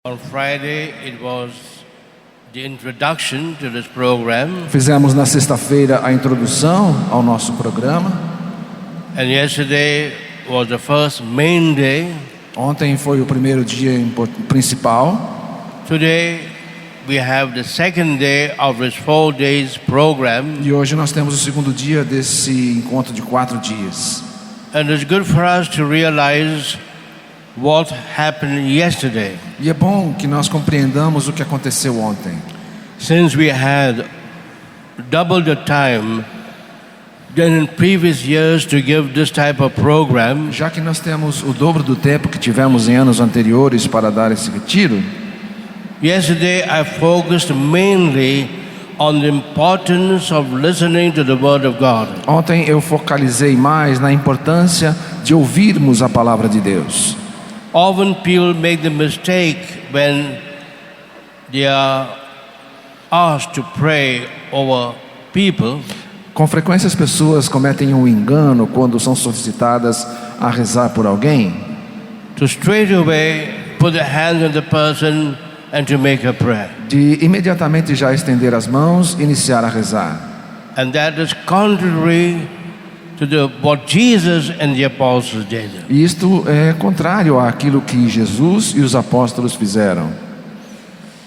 On Friday, it was the introduction to this program, Fizemos na sexta-feira a introdução ao nosso programa. and yesterday was the first main day. Ontem foi o primeiro dia principal. Today, we have the second day of this 4 days program, E hoje nós temos o segundo dia desse encontro de 4 dias. and it's good for us to realize what happened yesterday. E é bom que nós compreendamos o que aconteceu ontem. Since we had double the time than in previous years to give this type of program, Já que nós temos o dobro do tempo que tivemos em anos anteriores para dar esse retiro, yesterday I focused mainly on the importance of listening to the Word of God. ontem eu focalizei mais na importância de ouvirmos a palavra de Deus. Often people make the mistake when they are asked to pray over people. Com frequência as pessoas cometem um engano quando são solicitadas a rezar por alguém, To straight away put the hands on the person and to make a prayer. de imediatamente já estender as mãos e iniciar a rezar. And that is contrary to what Jesus and the apostles did. E isto é contrário àquilo que Jesus e os apóstolos fizeram.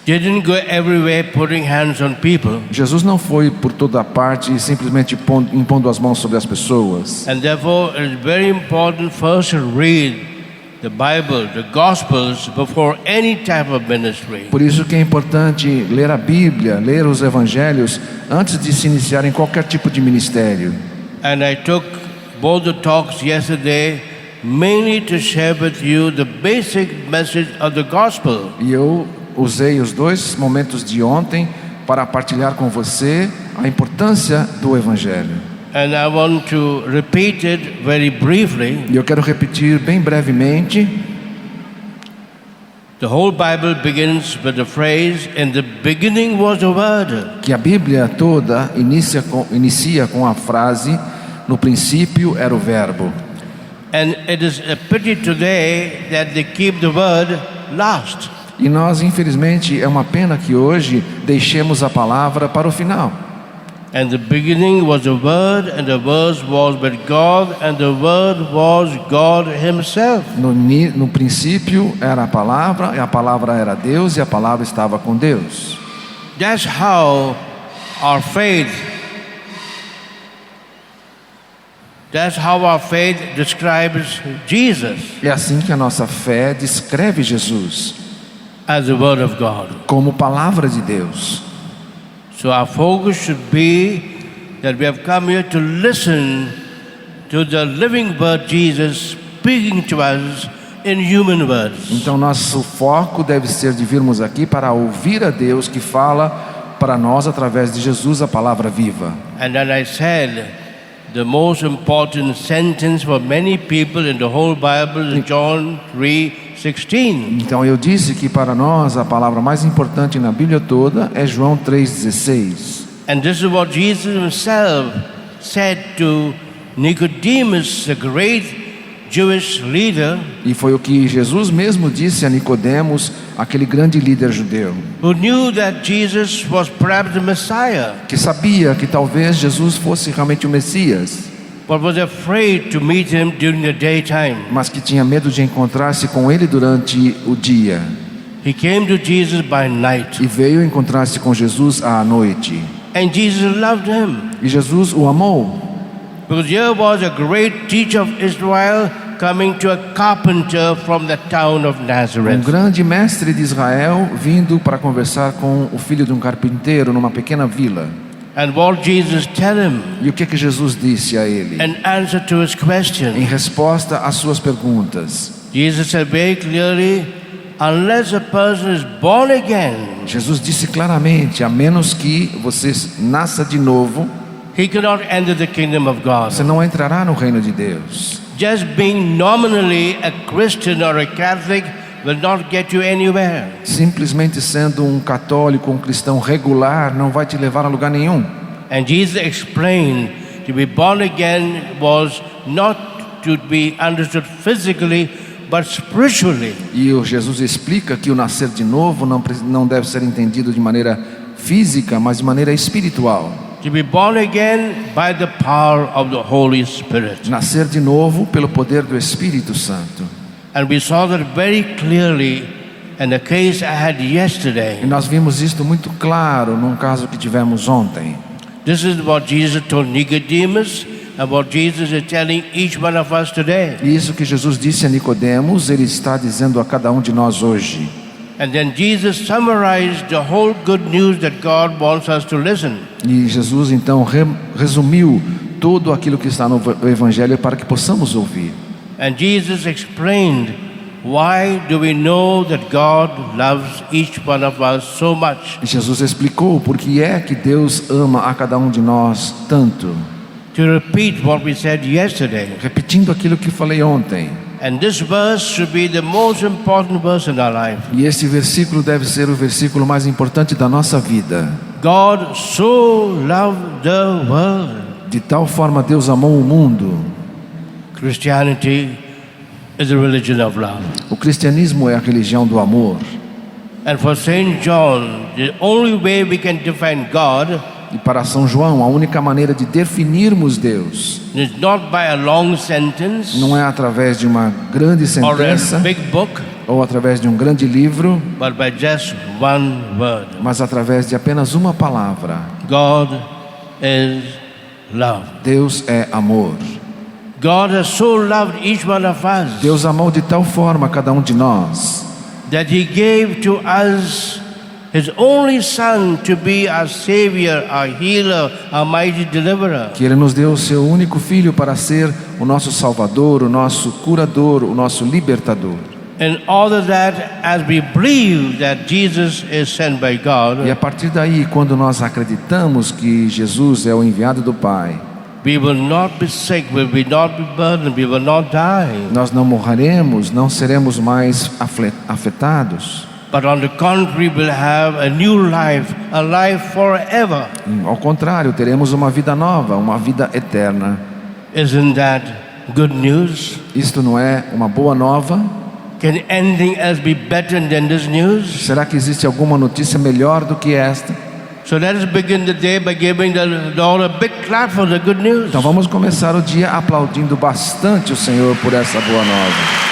They didn't go everywhere putting hands on people. Jesus não foi por toda parte simplesmente impondo as mãos sobre as pessoas. And therefore it is very important first to read the Bible, the Gospels, before any type of ministry. Por isso que é importante ler a Bíblia, ler os Evangelhos antes de se iniciar em qualquer tipo de ministério. And I took both the talks yesterday mainly to share with you the basic message of the Gospel. E eu usei os dois momentos de ontem para partilhar com você a importância do Evangelho. And I want to repeat it very briefly. E eu quero repetir bem brevemente. The whole Bible begins with the phrase, "In the beginning was the Word." Que a Bíblia toda inicia com a frase: no princípio era o Verbo. And it is a pity today that they keep the word last. E nós, infelizmente, é uma pena que hoje deixemos a palavra para o final. And the beginning was the Word, and the Word was with God, and the Word was God Himself. No princípio era a palavra, e a palavra era Deus, e a palavra estava com Deus. That's how our faith describes Jesus É assim que a nossa fé descreve Jesus, as the Word of God. como palavra de Deus. So our focus should be that we have come here to listen to the living Word Jesus speaking to us in human words. Então nosso foco deve ser de virmos aqui para ouvir a Deus que fala para nós através de Jesus, a palavra viva. And then I said, the most important sentence for many people in the whole Bible is John 3:16. Então eu disse que para nós a palavra mais importante na Bíblia toda é João 3,16. And this is what Jesus himself said to Nicodemus, the great Jewish leader, E foi o que Jesus mesmo disse a Nicodemos, aquele grande líder judeu, who knew that Jesus was perhaps the Messiah, que sabia que talvez Jesus fosse realmente o Messias, but was afraid to meet him during the daytime. mas que tinha medo de encontrar-se com ele durante o dia. He came to Jesus by night, E veio encontrar-se com Jesus à noite. and Jesus loved him, E Jesus o amou, because here was a great teacher of Israel coming to a carpenter from the town of Nazareth. grande mestre de Israel vindo para conversar com o filho de um carpinteiro numa pequena vila. And what Jesus tell him E o que Jesus disse a ele? in answer to his Em question? resposta às suas perguntas, Jesus said very clearly, unless a person is born again, Jesus disse claramente: a menos que você nasça de novo, he cannot enter the kingdom of God. você não entrará no reino de Deus. Just being nominally a Christian or a Catholic will not get you anywhere. Simplesmente sendo um católico, um cristão regular, não vai te levar a lugar nenhum. And Jesus explained to be born again was not to be understood physically, but spiritually. E o Jesus explica que o nascer de novo não deve ser entendido de maneira física, mas de maneira espiritual. To be born again by the power of the Holy Spirit. Nascer de novo pelo poder do Espírito Santo. And we saw that very clearly in the case I had E yesterday. nós vimos isto muito claro num caso que tivemos ontem. This is what Jesus told Nicodemus, and what Jesus is telling each one of us today. E isso que Jesus disse a Nicodemos, ele está dizendo a cada um de nós hoje. And then Jesus summarized the whole good news that God wants us to listen. E Jesus então resumiu tudo aquilo que está no Evangelho para que possamos ouvir. And Jesus explained why do we know that God loves each one of us so much. E Jesus explicou por que é que Deus ama a cada um de nós tanto. To repeat what we said yesterday. Repetindo aquilo que falei ontem. And this verse should be the most important verse in our life. E esse versículo deve ser o versículo mais importante da nossa vida. God so loved the world. De tal forma Deus amou o mundo. Christianity is a religion of love. O cristianismo é a religião do amor. And for Saint John, the only way we can define God E para São João, a única maneira de definirmos Deus is not by a long sentence não é através de uma grande or a sentença big book, ou através de um grande livro, but by just one word. mas através de apenas uma palavra. God is love. Deus é amor. God has so loved each one of us Deus amou de tal forma cada um de nós that He gave to us His only Son to be our Savior, our healer, our mighty deliverer. que Ele nos deu o seu único Filho para ser o nosso Salvador, o nosso curador, o nosso libertador. In order that as we believe that Jesus is sent by God, E a partir daí, quando nós acreditamos que Jesus é o enviado do Pai, we will not be sick, we will not be burdened, we will not die. nós não morreremos, não seremos mais afetados. But on the contrary, we'll have a new life, a life forever. Ao contrário, teremos uma vida nova, uma vida eterna. Isn't that good news? Isto não é uma boa nova? Can anything else be better than this news? Será que existe alguma notícia melhor do que esta? So let us begin the day by giving the Lord a big clap for the good news. Então vamos começar o dia aplaudindo bastante o Senhor por essa boa nova.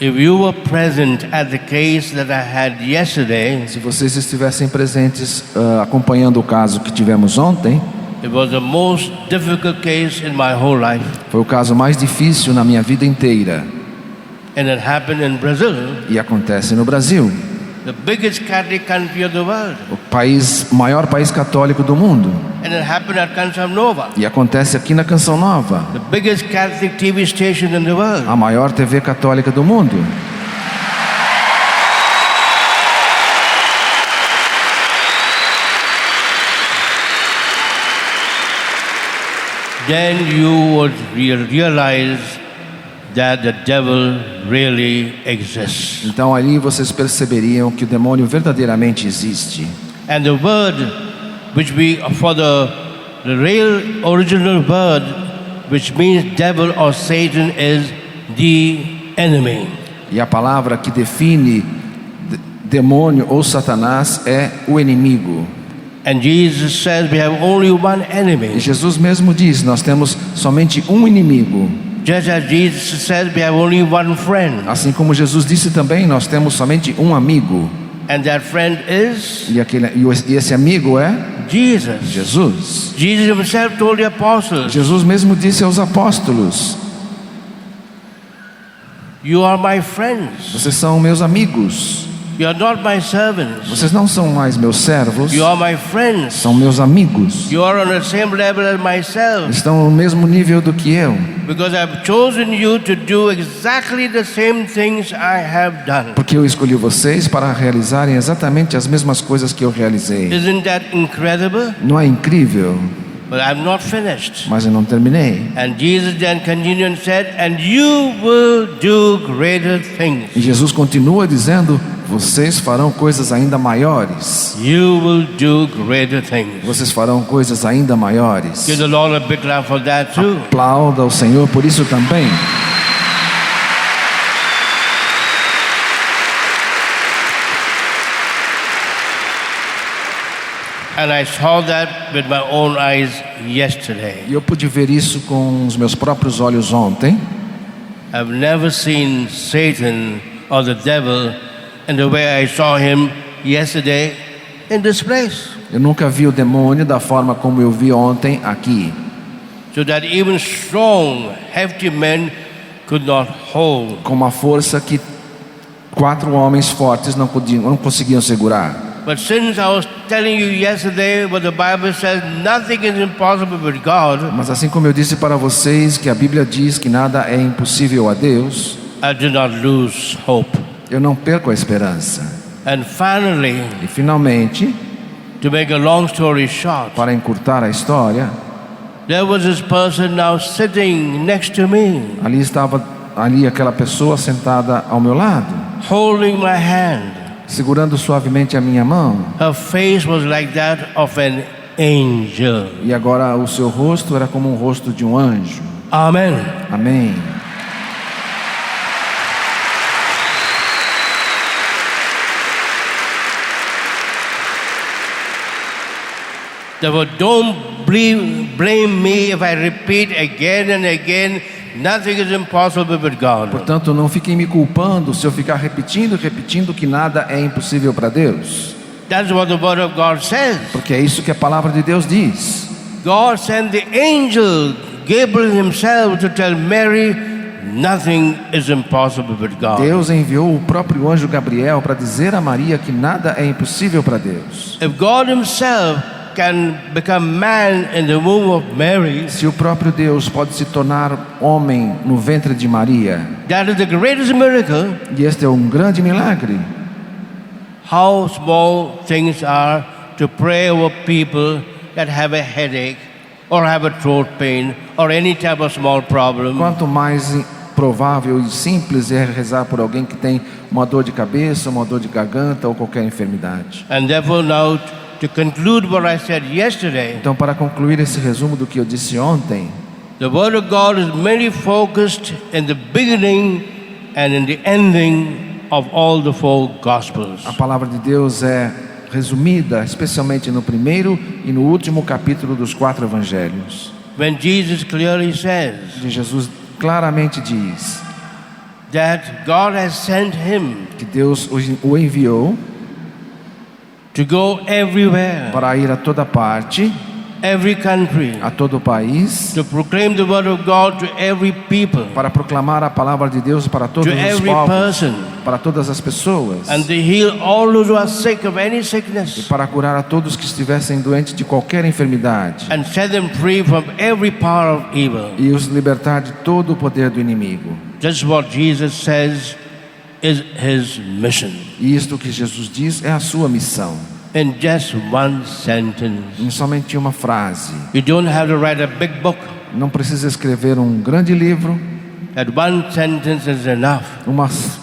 If you were present at the case that I had yesterday, Se vocês estivessem presentes acompanhando o caso que tivemos ontem, it was the most difficult case in my whole life. foi o caso mais difícil na minha vida inteira. And it happened in Brazil, E acontece no Brasil, the biggest Catholic country of the world. o maior país católico do mundo. And it happened at Canção Nova, E acontece aqui na Canção Nova, the biggest Catholic TV station in the world. a maior TV católica do mundo. Then you would realize that the devil really exists. Então ali vocês perceberiam que o demônio verdadeiramente existe. And the word which for the real original word which means devil or Satan is the enemy. E a palavra que define demônio ou Satanás é o inimigo. And Jesus says we have only one E enemy. Jesus mesmo diz, nós temos somente um inimigo. Just as Jesus says we have only one friend. Assim como Jesus disse também, nós temos somente um amigo. And that friend is E esse amigo é Jesus. Jesus. Jesus himself told the apostles, Jesus mesmo disse aos apóstolos, you are my friends. vocês são meus amigos. You are not my servants. Vocês não são mais meus servos, You are my friends. são meus amigos. You are on the same level as myself. Estão no mesmo nível do que eu. Because I've chosen you to do exactly the same things I have done. Porque eu escolhi vocês para realizarem exatamente as mesmas coisas que eu realizei. Isn't that incredible? Não é incrível? But I'm not finished. Mas eu não terminei. And Jesus then continued and said, and you will do greater things. E Jesus continua dizendo, vocês farão coisas ainda maiores. You will do greater things. Vocês farão coisas ainda maiores. Give the Lord a big clap for that too. Aplauda o Senhor por isso também. And I saw that with my own eyes yesterday. E eu pude ver isso com os meus próprios olhos ontem. I've never seen Satan or the devil in the way I saw him yesterday in this place. Eu nunca vi o demônio da forma como eu vi ontem aqui. So that even strong, hefty men could not hold. Com uma força que 4 homens fortes não conseguiam segurar. But since I was telling you yesterday what the Bible says, nothing is impossible with God. Mas assim como eu disse para vocês que a Bíblia diz que nada é impossível a Deus, I did not lose hope. eu não perco a esperança. And finally, E finalmente, to make a long story short, para encurtar a história, there was this person now sitting next to me, estava aquela pessoa sentada ao meu lado, holding my hand. segurando suavemente a minha mão. Her face was like that of an angel. E agora o seu rosto era como um rosto de um anjo. Amen. Amém. Therefore, don't blame me if I repeat again and again, nothing is impossible with God. Portanto, não fiquem me culpando se eu ficar repetindo que nada é impossível para Deus. That's what the Word of God says. Porque é isso que a palavra de Deus diz. God sent the angel Gabriel himself to tell Mary, nothing is impossible with God. Deus enviou o próprio anjo Gabriel para dizer a Maria que nada é impossível para Deus. If God himself can become man in the womb of Mary, Se o próprio Deus pode se tornar homem no ventre de Maria, that is the greatest miracle. e este é um grande milagre, How small things are to pray over people that have a headache or have a throat pain or any type of small problem. quanto mais provável e simples é rezar por alguém que tem uma dor de cabeça, uma dor de garganta ou qualquer enfermidade. And therefore now, to conclude what I said yesterday, Então, para concluir esse resumo do que eu disse ontem, the Word of God is mainly focused in the beginning and in the ending of all the 4 Gospels. a palavra de Deus é resumida especialmente no primeiro e no último capítulo dos 4 evangelhos. When Jesus clearly says E Jesus claramente diz that God has sent him que Deus o enviou to go everywhere, para ir a toda parte, every country, a todo o país, to proclaim the Word of God to every people, para proclamar a palavra de Deus para todos to os every povos, person, para todas as pessoas, and to heal all those who are sick of any e sickness, para curar a todos que estivessem doentes de qualquer enfermidade, and set them free from every power of evil. e os libertar de todo o poder do inimigo. Just what Jesus says is his mission. E isto que Jesus diz é a sua missão. In just one sentence. Em somente uma frase. You don't have to write a big book. Não precisa escrever um grande livro. That one sentence is enough.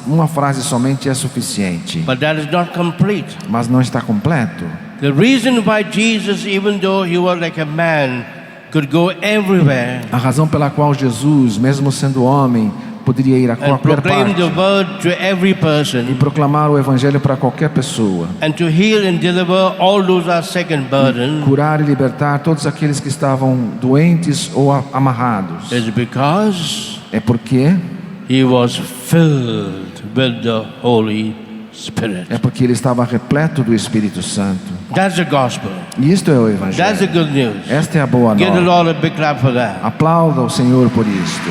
Uma frase somente é suficiente. But that is not complete. Mas não está completo. The reason why Jesus, even though he was like a man, could go everywhere A razão pela qual Jesus, mesmo sendo homem, poderia ir a and qualquer proclaim parte the word to every e person, proclamar o evangelho para qualquer pessoa, and to heal and deliver all those who are sick and burdened, curar e libertar todos aqueles que estavam doentes ou amarrados, is because é porque he was filled with the Holy Spirit. é porque ele estava repleto do Espírito Santo. That's the gospel. E isto é o That's the evangelho. good news. Esta é a boa Give the nova. Lord a big clap for that. Aplauda o Senhor por isto.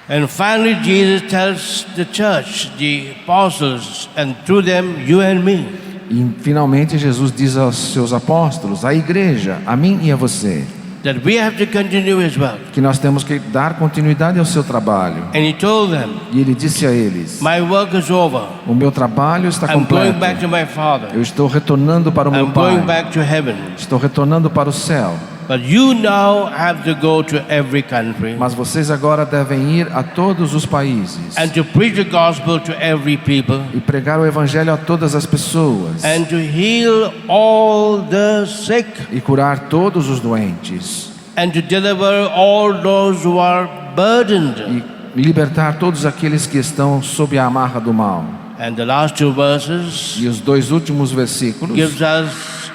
And finally, Jesus tells the church, the apostles, and through them, you and me, E finalmente Jesus diz aos seus apóstolos, à igreja, a mim e a você, that we have to continue his work. que nós temos que dar continuidade ao seu trabalho. And he told them, E ele disse a eles: my work is over. o meu trabalho está I'm going back completo. to my Father. Eu estou retornando para o meu I'm going Pai. back to heaven. Estou retornando para o céu. But you now have to go to every country Mas vocês agora devem ir a todos os países and to preach the gospel to every people e pregar o evangelho a todas as pessoas and to heal all the sick e curar todos os doentes and to deliver all those who are burdened. e libertar todos aqueles que estão sob a amarra do mal. And the last two verses E os dois últimos versículos gives us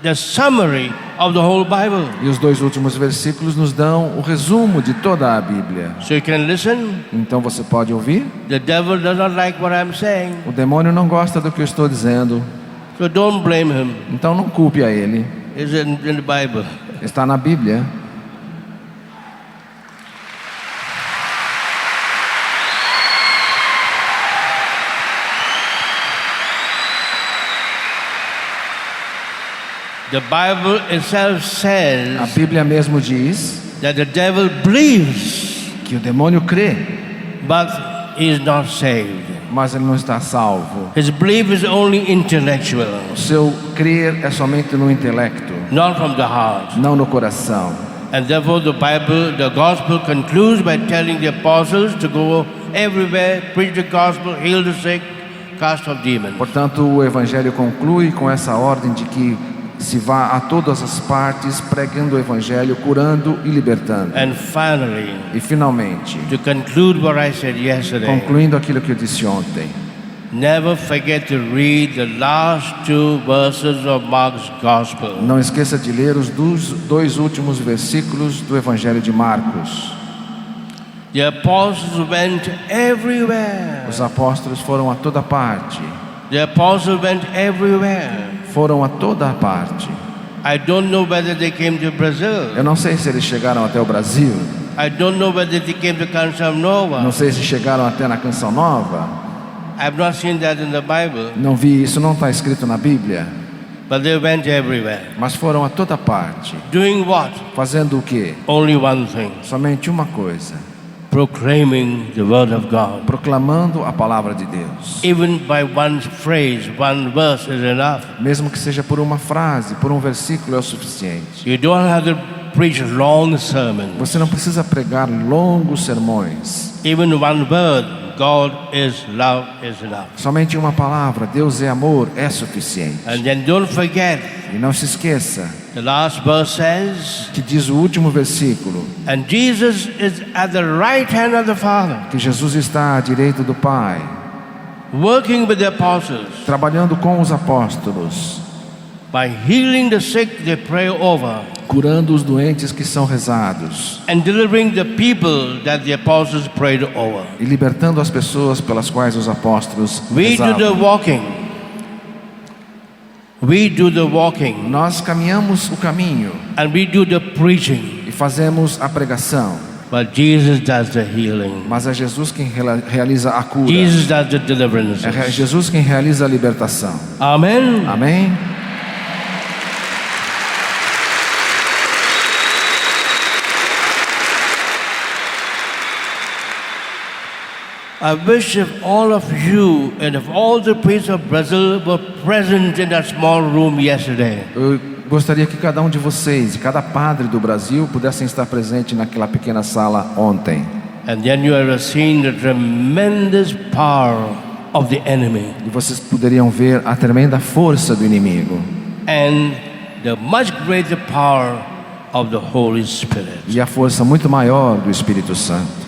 the summary of the whole Bible. E os dois últimos versículos nos dão o resumo de toda a Bíblia. So you can listen. Então você pode ouvir. The devil does not like what I'm saying, O demônio não gosta do que eu estou dizendo, so don't blame him. então não culpe a ele. It's in the Bible. Está na Bíblia. The Bible itself A says Bíblia mesmo diz that the devil believes, que o demônio crê, but he is not saved. mas ele não está salvo. His belief is only intellectual, O seu crer é somente no intelecto, not from the heart. não no coração. And therefore the gospel concludes by telling the apostles to go everywhere, preach the gospel, heal the sick, cast out demons. Portanto, o evangelho conclui com essa ordem de que se vá a todas as partes pregando o evangelho, curando e libertando. And finally, E finalmente, to conclude what I said yesterday, concluindo aquilo que eu disse ontem, never forget to read the last two verses of Mark's gospel. não esqueça de ler os dois últimos versículos do evangelho de Marcos. The apostles went everywhere. Os apóstolos foram a toda parte. The apostles went everywhere. Foram a toda a parte. I don't know whether they came to Brazil. Eu não sei se eles chegaram até o Brasil. I don't know whether they came to Canção Não Nova. sei se chegaram até na Canção Nova. I've not seen that in the Bible. Não vi, isso não está escrito na Bíblia. But they went everywhere. Mas foram a toda parte. Doing what? Fazendo o quê? Only one thing. Somente uma coisa. Proclaiming the word of God. Proclamando a palavra de Deus. Even by one phrase, one verse is enough. Mesmo que seja por uma frase, por um versículo é o suficiente. You don't have to preach long sermons. Você não precisa pregar longos sermões. Even one word, God is love, is enough. Somente uma palavra, Deus é amor, é suficiente. And then don't forget, E não se esqueça the last verse says, que diz o último versículo, and Jesus is at the right hand of the Father, que Jesus está à direita do Pai, working with the apostles. trabalhando com os apóstolos, By healing the sick, they pray over, curando os doentes que são rezados and delivering the people that the apostles prayed over. e libertando as pessoas pelas quais os apóstolos We do the rezavam. walking. We do the walking, Nós caminhamos o caminho and we do the preaching. e fazemos a pregação, But Jesus does the healing. mas é Jesus quem realiza a cura. Jesus does the deliverance. É Jesus quem realiza a libertação. Amen. Amém? I wish if all of you and if all the priests of Brazil were present in that small room yesterday. Eu gostaria que cada um de vocês, cada padre do Brasil, pudessem estar presente naquela pequena sala ontem. And then you have seen the tremendous power of the enemy E vocês poderiam ver a tremenda força do inimigo and the much greater power of the Holy Spirit. e a força muito maior do Espírito Santo.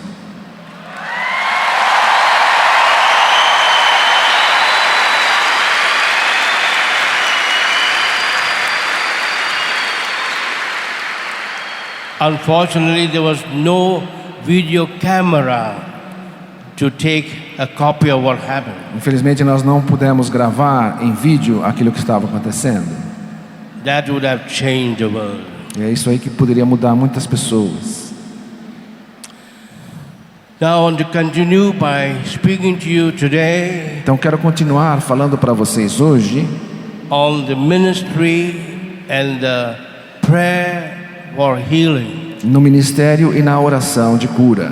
Unfortunately, there was no video camera to take a copy of what happened. Infelizmente nós não pudemos gravar em vídeo aquilo que estava acontecendo. That would have changed the world. E é isso aí que poderia mudar muitas pessoas. Now I want to continue by speaking to you today Então quero continuar falando para vocês hoje on the ministry and the prayer for healing. no ministério e na oração de cura.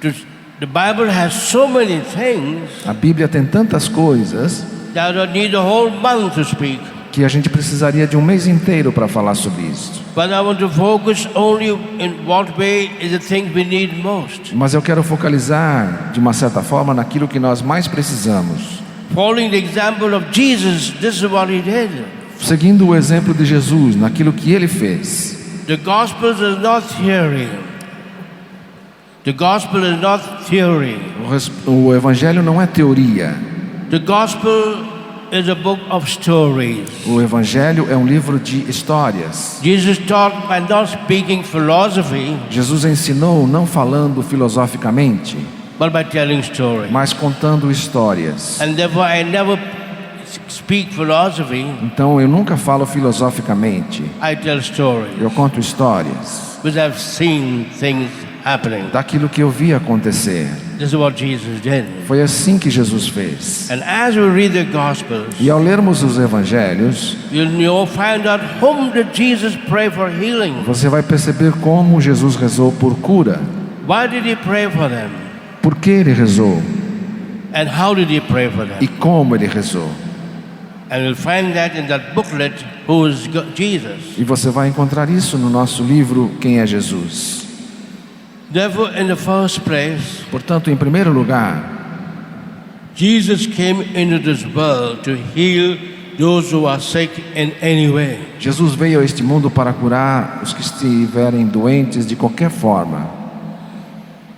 The Bible has so many things A Bíblia tem tantas coisas that I need a whole month to speak. que a gente precisaria de um mês inteiro para falar sobre isso. But I want to focus only in what way is the things we need most. Mas eu quero focalizar, de uma certa forma, naquilo que nós mais precisamos. Following the example of Jesus, this is what he did. Seguindo o exemplo de Jesus, naquilo que ele fez. The gospel is not theory. The gospel is not theory. O evangelho não é teoria. The gospel is a book of stories. O evangelho é um livro de histórias. Jesus taught by not speaking philosophy, Jesus ensinou não falando filosoficamente, but by telling stories. mas contando histórias. And therefore I never speak philosophy, Então eu nunca falo filosoficamente, I tell stories. eu conto histórias Because I've seen things happening. daquilo que eu vi acontecer. This is what Jesus did. Foi assim que Jesus fez. And as we read the Gospels, E ao lermos os evangelhos, you'll find out whom did Jesus pray for healing. você vai perceber como Jesus rezou por cura. Why did he pray for them? Por que ele rezou And how did he pray for e them? como ele rezou. And you'll find that in that booklet, Who is Jesus. E você vai encontrar isso no nosso livro Quem é Jesus. Therefore, in the first place, Portanto, em primeiro lugar, Jesus came into this world to heal those who are sick in any way. Jesus veio a este mundo para curar os que estiverem doentes de qualquer forma.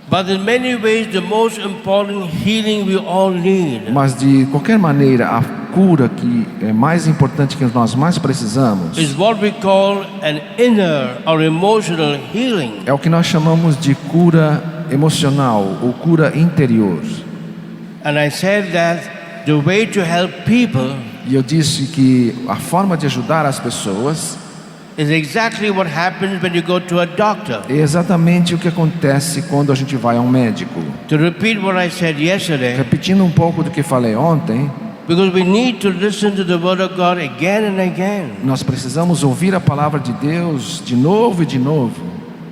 But in many ways, the most important healing we all need Mas de qualquer maneira, a cura que é mais importante, que nós mais precisamos, is what we call an inner or emotional healing. é o que nós chamamos de cura emocional ou cura interior. And I said that the way to help people E eu disse que a forma de ajudar as pessoas is exactly what happens when you go to a doctor. é exatamente o que acontece quando a gente vai a um médico. To repeat what I said yesterday, Repetindo um pouco do que falei ontem, because we need to listen to the Word of God again and again. nós precisamos ouvir a palavra de Deus de novo e de novo.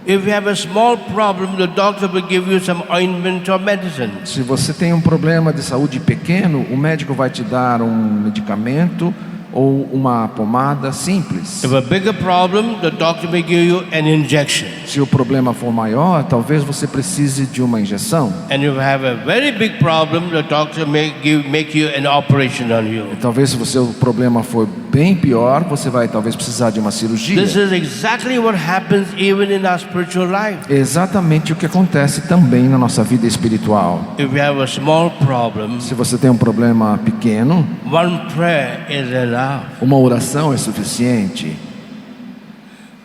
If you have a small problem, the doctor will give you some ointment or medicine. Se você tem um problema de saúde pequeno, o médico vai te dar um medicamento ou uma pomada simples. If a bigger problem, the doctor may give you an injection. Se o problema for maior, talvez você precise de uma injeção. And if you have a very big problem, the doctor may make you an operation on you. E talvez se o seu problema for bem pior, você vai talvez precisar de uma cirurgia. This is exactly what happens even in our spiritual life. É exatamente o que acontece também na nossa vida espiritual. If you have a small problem, Se você tem um problema pequeno, one prayer is enough. uma oração é suficiente.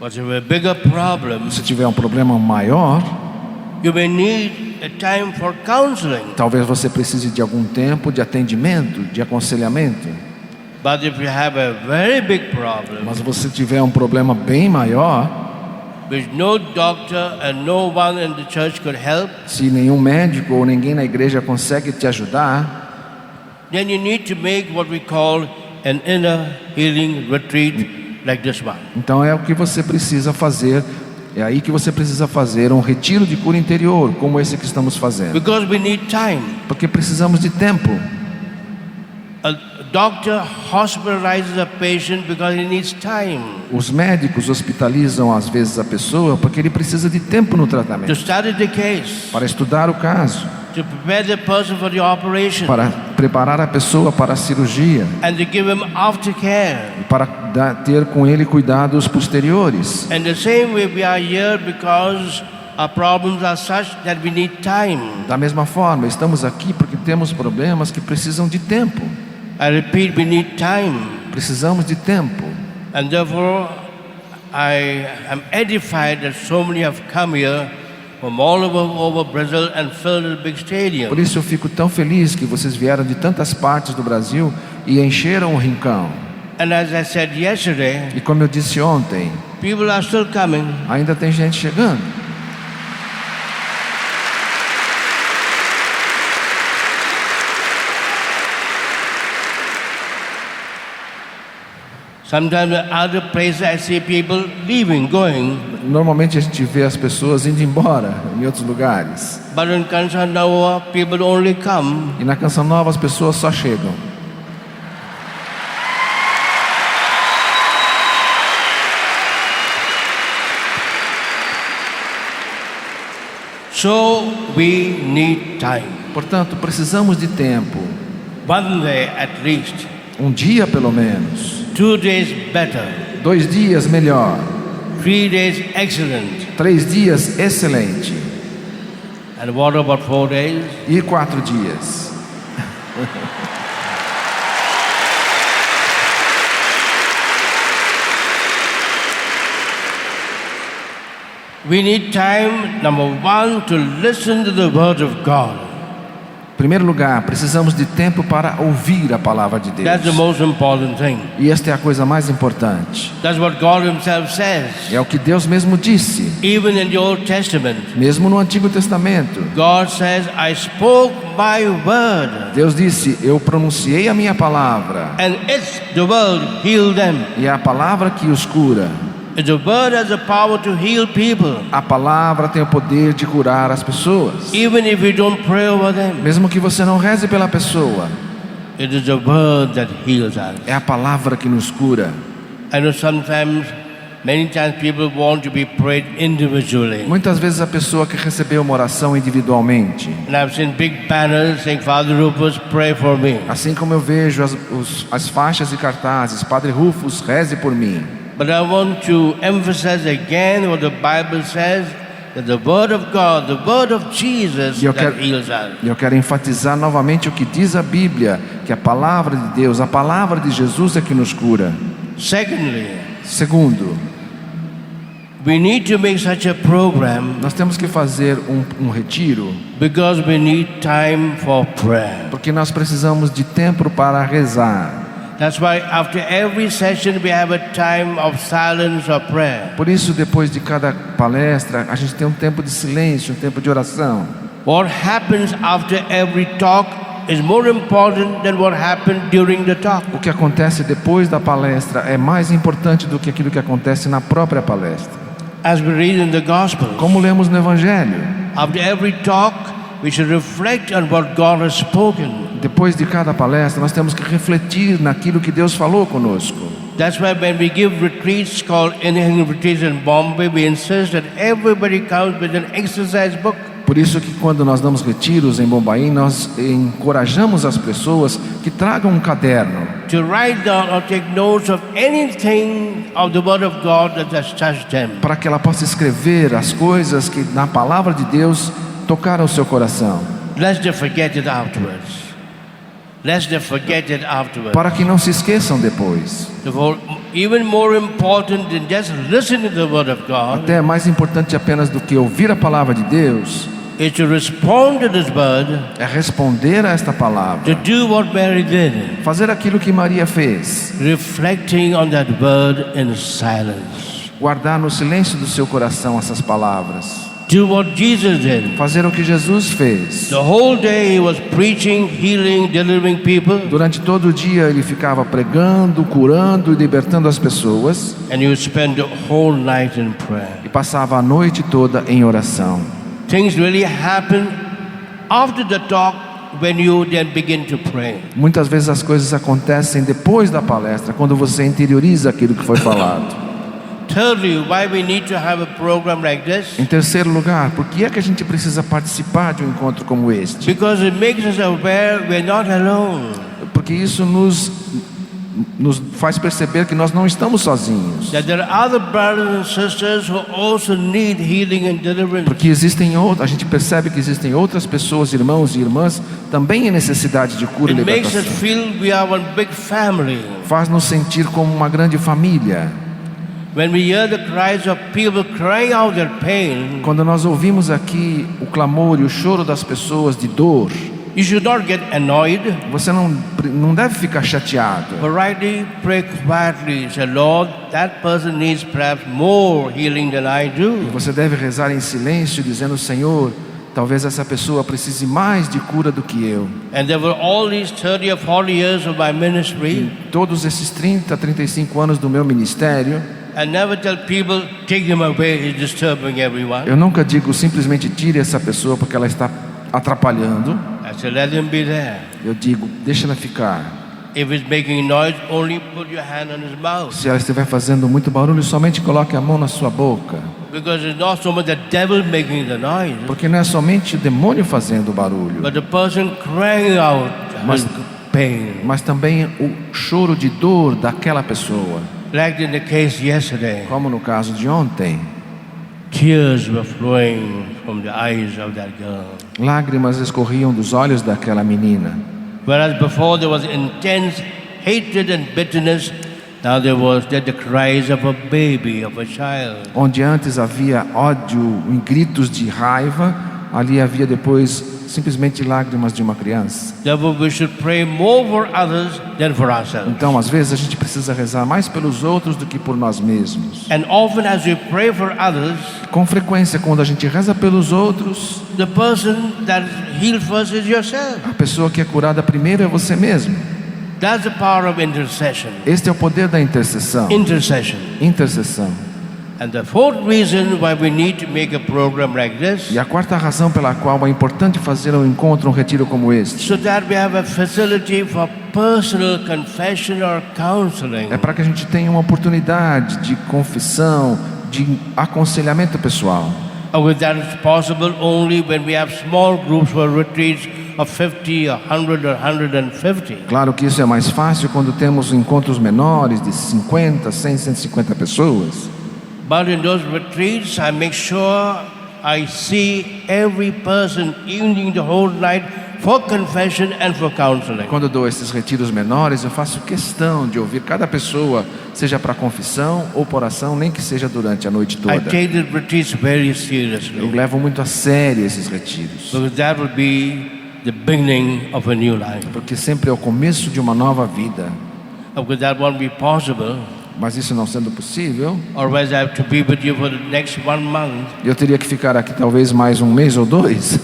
But if you have a bigger problem, Se tiver um problema maior, you may need a time for counseling. talvez você precise de algum tempo de atendimento, de aconselhamento. But if you have a very big problem, Mas se você tiver um problema bem maior, which no doctor and no one in the church could help, se nenhum médico ou ninguém na igreja consegue te ajudar, then you need to make what we call an inner healing retreat like this one. então é o que você precisa fazer. É aí que você precisa fazer um retiro de cura interior, como esse que estamos fazendo. Because we need time. Porque precisamos de tempo. A doctor hospitalizes a patient because he needs time Os médicos hospitalizam às vezes a pessoa porque ele precisa de tempo no to tratamento, study the case, para estudar o caso, to prepare the person for the operation, para preparar a pessoa para a cirurgia, and to give him aftercare. para ter com ele cuidados posteriores. And the same way we are here because our problems are such that we need time. Da mesma forma, estamos aqui porque temos problemas que precisam de tempo. I repeat, we need time. Precisamos de tempo. And therefore, I am edified that so many have come here from all over Brazil and filled the big stadium. Por isso eu fico tão feliz que vocês vieram de tantas partes do Brasil e encheram o rincão. And as I said yesterday, E como eu disse ontem, people are still coming. ainda tem gente chegando. Sometimes at other places I see people leaving, going. Normalmente a gente vê as pessoas indo embora em outros lugares. But in Canção Nova, people only come E na Canção Nova as pessoas só chegam. So we need time. Portanto, precisamos de tempo. One day at least. Um dia pelo menos. 2 days better. 2 dias melhor. 3 days excellent. 3 dias excelente. And what about 4 days? E 4 dias. We need time, number one, to listen to the word of God. Em primeiro lugar, precisamos de tempo para ouvir a palavra de Deus. That's the most important thing. E esta é a coisa mais importante. That's what God Himself says. É o que Deus mesmo disse. Even in the Old Testament, Mesmo no Antigo Testamento, God says, I spoke my word, Deus disse: eu pronunciei a minha palavra, and it's the word healed them. e é a palavra que os cura. The word has the power to heal people, A palavra tem o poder de curar as pessoas. even if you don't pray over them. Mesmo que você não reze pela pessoa, It is the word that heals us. é a palavra que nos cura. I know many times people want to be prayed individually. Muitas vezes a pessoa quer receber uma oração individualmente. And I've seen big banners saying, Father Rufus, pray for me. Assim como eu vejo as faixas e cartazes: Padre Rufus, reze por mim. But I want to emphasize again what the Bible says, that the word of God, the word of Jesus, that heals us. Eu quero enfatizar novamente o que diz a Bíblia, que a palavra de Deus, a palavra de Jesus é que nos cura. Segundo, we need to make such a program nós temos que fazer um retiro, because we need time for prayer. porque nós precisamos de tempo para rezar. That's why after every session we have a time of silence or prayer. Por isso, depois de cada palestra, a gente tem um tempo de silêncio, um tempo de oração. What happens after every talk is more important than what happened during the talk. O que acontece depois da palestra é mais importante do que aquilo que acontece na própria palestra. As we read in the Gospels, Como lemos no Evangelho, after every talk we should reflect on what God has spoken. depois de cada palestra, nós temos que refletir naquilo que Deus falou conosco. That's why when we give retreats called Anything Retreats in Bombay, we insist that everybody comes with an exercise book. Por isso que quando nós damos retiros em Bombaim, nós encorajamos as pessoas que tragam um caderno To write down or take notes of anything of the Word of God that has touched them. para que ela possa escrever as coisas que na palavra de Deus tocaram o seu coração, Lest they forget it afterwards. Lest they forget it afterwards. para que não se esqueçam depois. Therefore, even more important than just listening to the Word of God Até mais importante apenas do que ouvir a palavra de Deus is to respond to this Word, é responder a esta to palavra, do what Mary did, fazer aquilo que Maria fez, reflecting on that Word in silence. guardar no silêncio do seu coração essas palavras, Do what Jesus did. fazer o que Jesus fez. The whole day he was preaching, healing, delivering people, Durante todo o dia ele ficava pregando, curando e libertando as pessoas, and he would spend the whole night in prayer. e passava a noite toda em oração. Things really happen after the talk when you then begin to pray. Muitas vezes as coisas acontecem depois da palestra, quando você interioriza aquilo que foi falado. Thirdly, why we need to have a program like this? Em terceiro lugar, por que é que a gente precisa participar de um encontro como este? Because it makes us aware we're not alone. Porque isso nos faz perceber que nós não estamos sozinhos. That there are other brothers and sisters who also need healing and deliverance. Porque a gente percebe que existem outras pessoas, irmãos e irmãs, também em necessidade de cura e It makes us libertação. feel we are one big family. Faz-nos sentir como uma grande família. When we hear the cries of people crying out their pain, Quando nós ouvimos aqui o clamor e o choro das pessoas de dor, you should not get annoyed, você não deve ficar chateado, but rightly pray quietly. Say, Lord, that person needs perhaps more healing than I do. você deve rezar em silêncio, dizendo: Senhor, talvez essa pessoa precise mais de cura do que eu. And there were all these 30 or 40 years of my ministry. Todos esses 30, 35 anos do meu ministério, I never tell people, take him away, he's disturbing everyone. eu nunca digo simplesmente tire essa pessoa porque ela está atrapalhando. I say, let him be there. Eu digo, deixa ela ficar. If it's making noise, only put your hand on his mouth. Se ela estiver fazendo muito barulho, somente coloque a mão na sua boca. Because it's not so much the devil making the noise, Porque não é somente o demônio fazendo barulho, but the person crying out Mas- with pain. mas também o choro de dor daquela pessoa. Like in the case yesterday, Como no caso de ontem, tears were flowing from the eyes of that girl. lágrimas escorriam dos olhos daquela menina. Whereas before there was intense hatred and bitterness, now there was the cries of a baby, of a child. Onde antes havia ódio e gritos de raiva, ali havia depois simplesmente lágrimas de uma criança. Therefore we should pray more for others than for ourselves. Então, às vezes, a gente precisa rezar mais pelos outros do que por nós mesmos. And often as we pray for others, Com frequência, quando a gente reza pelos outros, the person that is healed first is yourself. a pessoa que é curada primeiro é você mesmo. That's the power of intercession. Este é o poder da intercessão. Intercession. Intercessão. And the fourth reason why we need to make a program like this, E a quarta razão pela qual é importante fazer um encontro, um retiro como este, so that we have a facility for personal confession or counseling. é para que a gente tenha uma oportunidade de confissão, de aconselhamento pessoal. With that it's possible only when we have small groups for retreats of 50, 100 or 150. Claro que isso é mais fácil quando temos encontros menores de 50, 100, 150 pessoas. But in those retreats, I make sure I see every person evening the whole night for confession and for counseling. Quando eu dou esses retiros menores, eu faço questão de ouvir cada pessoa, seja para confissão ou por oração, nem que seja durante a noite I toda. take the retreats very Eu seriously, levo muito a sério esses retiros, because that will be the beginning of a new life. porque sempre é o começo de uma nova vida. Because that won't be possible, Mas isso não sendo possível, otherwise I have to be with you for the next 1 month. eu teria que ficar aqui talvez mais um mês ou dois.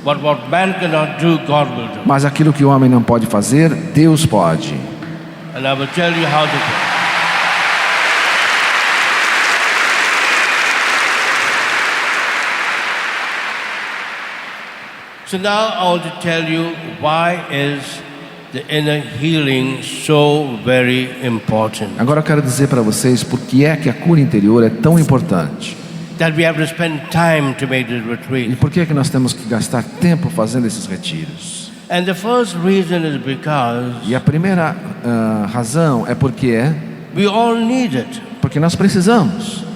But what man cannot do, God will do. Mas aquilo que o homem não pode fazer, Deus pode. And I will tell you how to do. So now I want to tell you why is the inner healing so very important. Agora eu quero dizer para vocês por que é que a cura interior é tão importante. That we have to spend time to make this E retreat. por que é que nós temos que gastar tempo fazendo esses retiros. And the first reason is because E a primeira razão é porque nós precisamos.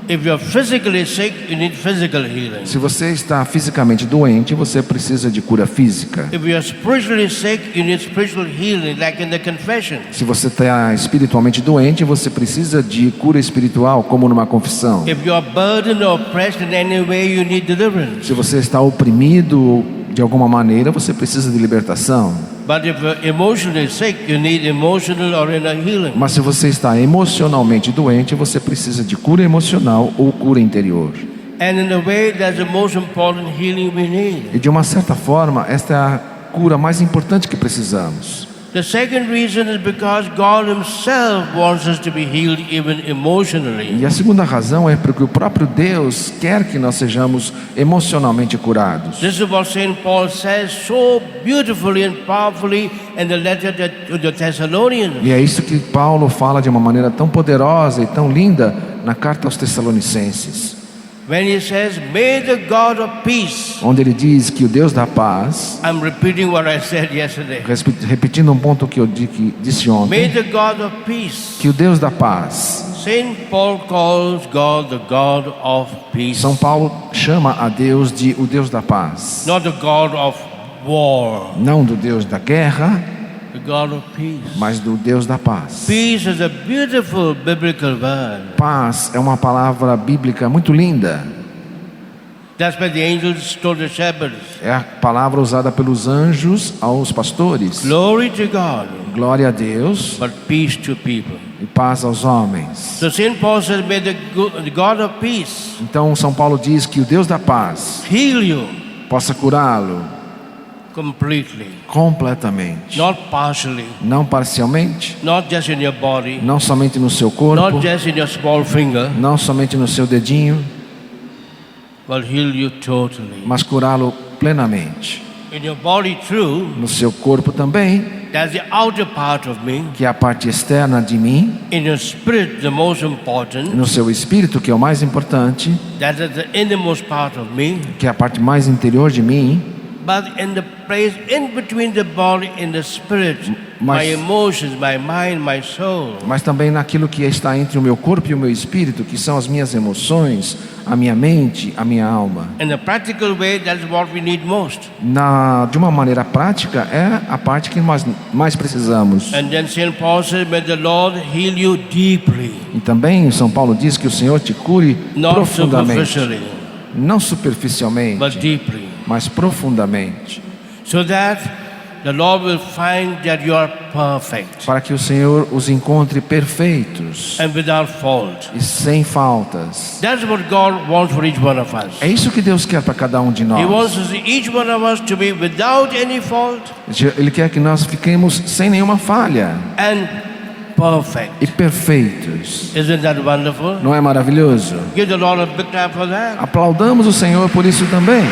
If you're physically sick, you need physical healing. Se você está fisicamente doente, você precisa de cura física. If you're spiritually sick, you need spiritual healing, like in the confession. Se você está espiritualmente doente, você precisa de cura espiritual, como numa confissão. If you're burdened or oppressed in any way, you need deliverance. Se você está oprimido de alguma maneira, você precisa de libertação. But if you're emotionally sick, you need emotional or inner healing. Mas se você está emocionalmente doente, você precisa de cura emocional ou cura interior. And in a way, that's the most important healing we need. E de uma certa forma, esta é a cura mais importante que precisamos. The second reason is because God Himself wants us to be healed even emotionally. E a segunda razão é porque o próprio Deus quer que nós sejamos emocionalmente curados. This is what St. Paul says so beautifully and powerfully in the letter to the Thessalonians. E é isso que Paulo fala de uma maneira tão poderosa e tão linda na carta aos Tessalonicenses, When he says, "May the God of peace," onde ele diz que o Deus da paz, I'm repeating what I said yesterday. repetindo um ponto que eu disse May ontem, the God of peace. que o Deus da paz, St. Paul calls God the God of peace, São Paulo chama a Deus de o Deus da paz, not the God of war, não do Deus da guerra, the God of peace. mas do Deus da paz. Peace is a beautiful biblical word. Paz é uma palavra bíblica muito linda. That's why the angels told the shepherds, É a palavra usada pelos anjos aos pastores. "Glory to God, Glória a Deus but peace to people." e paz aos homens. So St. Paul says, "May the God of peace Então São Paulo diz que o Deus da paz heal you possa curá-lo completely, completamente, not partially, não parcialmente, not just in your body, não somente no seu corpo, not just in your small finger, não somente no seu dedinho, but heal you totally. mas curá-lo plenamente. In your body too, no seu corpo também, that's the outer part of me. que é a parte externa de mim, In your spirit, the most important, no seu espírito, que é o mais importante, that is the innermost part of me. que é a parte mais interior de mim, But in the place in between the body and the spirit, Mas- my emotions, my mind, my soul, mas também naquilo que está entre o meu corpo e o meu espírito, que são as minhas emoções, a minha mente, a minha alma. in a practical way, that's what we need most. De uma maneira prática, é a parte que nós mais precisamos. And then St. Paul says, may the Lord heal you deeply, E também São Paulo diz que o Senhor te cure not profundamente, superficially, não but superficialmente, deeply, mas profundamente, so that the Lord will find that you are perfect para que o Senhor os encontre perfeitos and without fault. e sem faltas. That's what God wants for each one of us. É isso que Deus quer para cada um de He nós. wants us, each one of us, to be without any fault Ele quer que nós fiquemos sem nenhuma falha and perfect. e perfeitos. Isn't that wonderful? Não é maravilhoso? Give the Lord a big clap for that. Aplaudamos o Senhor por isso também.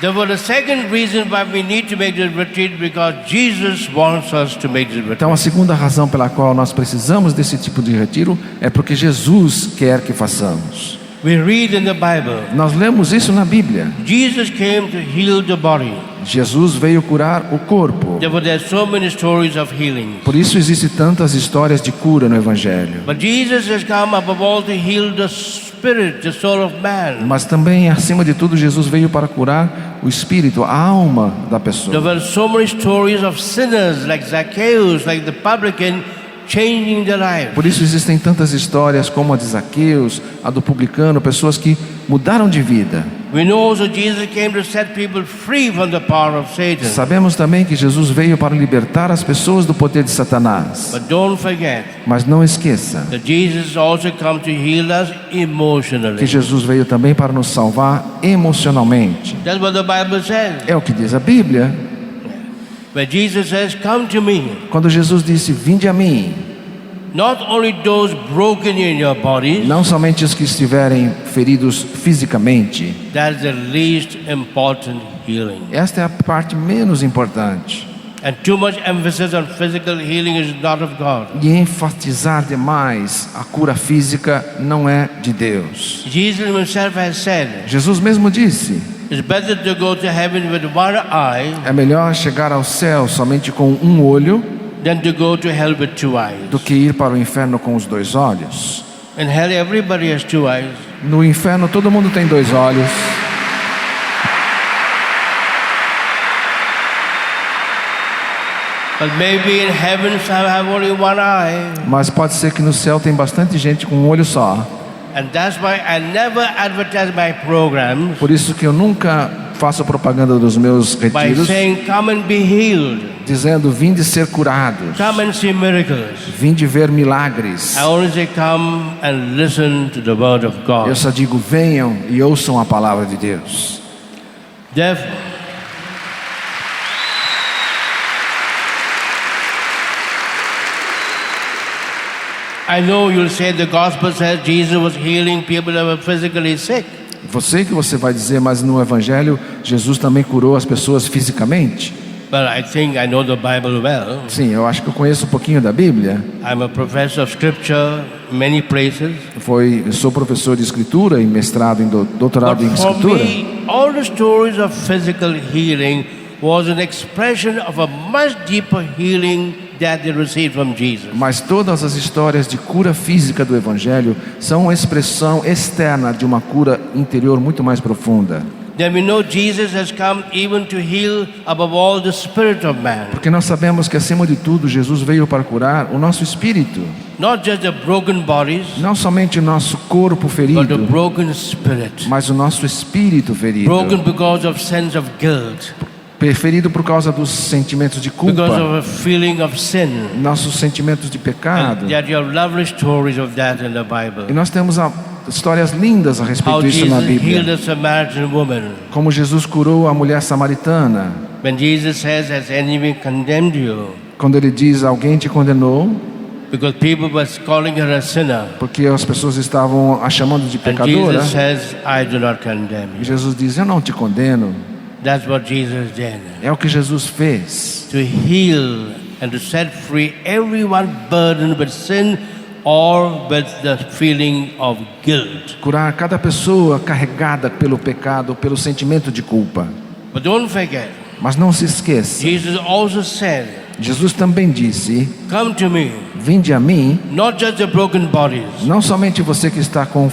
Therefore, the second reason why we need to make this retreat, because Jesus wants us to make this retreat. Então a segunda razão pela qual nós precisamos desse tipo de retiro é porque Jesus quer que façamos. We read in the Bible, Nós lemos isso na Bíblia. Jesus came to heal the body. Jesus veio curar o corpo. Therefore, there are so many stories of healing. Por isso existem tantas histórias de cura no Evangelho. But Jesus has come above all to heal the spirit, the soul of man. Mas também, acima de tudo, Jesus veio para curar o espírito, a alma da There pessoa. were so many stories of sinners like Zacchaeus, like the publican, changing their life. Por isso existem tantas histórias como a de Zaqueus, a do publicano, pessoas que mudaram de vida. We know also Jesus came to set people free from the power of Satan. Sabemos também que Jesus veio para libertar as pessoas do poder de Satanás. But don't forget Mas não esqueça that Jesus also come to heal us que emotionally. Jesus veio também para nos salvar emocionalmente. That's what the Bible says. É o que diz a Bíblia. Where Jesus says, come to me. Quando Jesus disse, vinde a mim, Not only those broken in your bodies, não somente os que estiverem feridos fisicamente. that's the least important healing. Esta é a parte menos importante. And too much emphasis on physical healing is not of God. E enfatizar demais a cura física não é de Deus. Jesus himself has said, Jesus mesmo disse, it's better to go to heaven with one eye é melhor chegar ao céu somente com um olho than to go to hell with two eyes. do que ir para o inferno com os dois olhos. In hell, everybody has two eyes. No inferno todo mundo tem dois olhos. But maybe in heaven, some have only one eye. Mas pode ser que no céu tem bastante gente com um olho só. And that's why I never advertise my programs Por isso que eu nunca faço propaganda dos meus by retiros saying, come and be healed. dizendo, vinde ser curados, Come and see miracles. vinde ver milagres. I only say, come and listen to the word of Eu God. só digo, venham e ouçam a palavra de Deus. Therefore, I know you'll say the gospel says Jesus was healing people that were physically sick. Você vai dizer, mas no Evangelho Jesus também curou as pessoas fisicamente? But I think I know the Bible well. Sim, eu acho que eu conheço um pouquinho da Bíblia. I'm a professor of scripture in many places. Eu sou professor de escritura e mestrado em doutorado em But for escritura. me, all the stories of physical healing was an expression of a much deeper healing that they received from Jesus. Mas todas as histórias de cura física do Evangelho são uma expressão externa de uma cura interior muito mais profunda. Then we know Jesus has come even to heal above all the spirit of man. Porque nós sabemos que acima de tudo Jesus veio para curar o nosso espírito. Not just the broken bodies, Não somente o nosso corpo but the ferido, broken spirit. mas o nosso espírito ferido. Broken because of sense of guilt, Ferido por causa dos sentimentos de because culpa, of a feeling of sin. nossos sentimentos de pecado. And that you have lovely stories of that in the Bible. E nós temos histórias lindas a How respeito disso na Jesus healed Bíblia. a Samaritan woman. Como Jesus curou a mulher samaritana. When Jesus says, has anyone condemned you? Quando ele diz, alguém te condenou? because people were calling her a sinner. porque as pessoas estavam a chamando de And pecadora. Jesus says, I do not condemn E you. Jesus diz: eu não te condeno. That's what Jesus did. É o que Jesus fez, To heal and to set free everyone burdened with sin or with the feeling of guilt. curar cada pessoa carregada pelo pecado, pelo sentimento de culpa. But don't forget, Mas não se esqueça, Jesus also said, Jesus também disse: come to me, vinde a mim, not just the broken bodies, não somente você que está com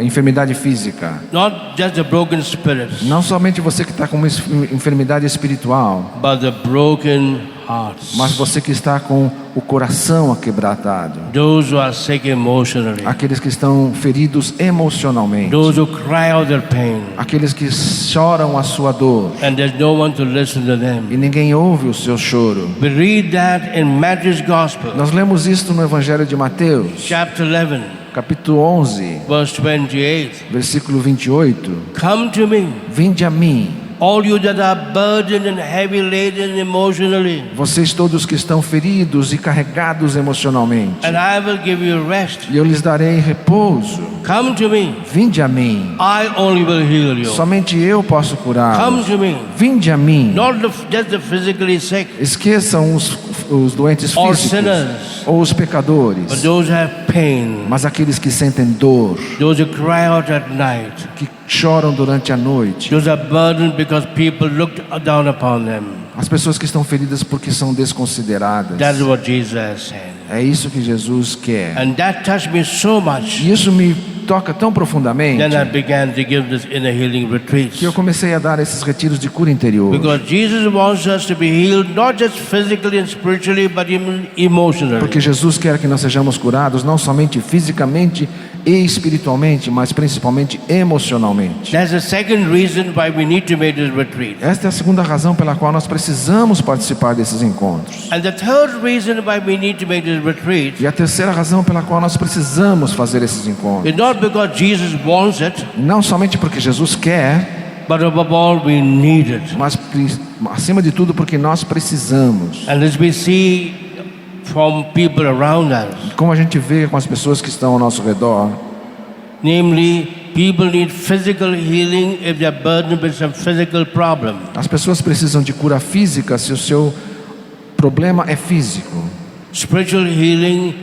enfermidade física, not just the broken spirits, não somente você que está com uma enfermidade espiritual, but the broken hearts. mas você que está com o coração aquebrantado, Those who are sick emotionally, aqueles que estão feridos emocionalmente, those who cry out their pain, aqueles que choram a sua dor and there's no one to listen to e them. ninguém ouve o seu choro. We read that in Matthew's Gospel, Nós lemos isto no Evangelho de Mateus, chapter 11, capítulo 11, verse 28. versículo 28. Come to me, Vinde a mim, all you that are burdened and heavy laden emotionally, vocês todos que estão feridos e carregados emocionalmente, and I will give you rest. e eu lhes darei repouso. Come to me, Vinde a mim, I only will heal you. somente eu posso Come curá-los. to me, Vinde a mim. not just the physically sick, Esqueçam os doentes or físicos sinners, ou os but pecadores, those who have pain, mas aqueles que sentem dor, those who cry out at night, que choram durante a noite, those are burdened because people looked down upon them. as pessoas que estão feridas porque são desconsideradas. That's what Jesus said. É isso que Jesus quer. And that touched me so much. E isso me toca tão profundamente Then I began to give this inner healing retreats. que eu comecei a dar esses retiros de cura interior. Because Jesus wants us to be healed not just physically and spiritually, but even emotionally. Porque Jesus quer que nós sejamos curados não somente fisicamente e espiritualmente, mas principalmente emocionalmente. That's the second reason why we need to make this retreat. Esta é a segunda razão pela qual nós precisamos participar desses encontros. And the third reason why we need to make this retreat E a terceira razão pela qual nós precisamos fazer esses encontros, is not because Jesus wants it, não somente porque Jesus quer, but above all we need it. mas acima de tudo porque nós precisamos. And as we see from people around us, Como a gente vê com as pessoas que estão ao nosso redor, namely, people need physical healing if they're burdened with some physical problem. as pessoas precisam de cura física se o seu problema é físico. Spiritual healing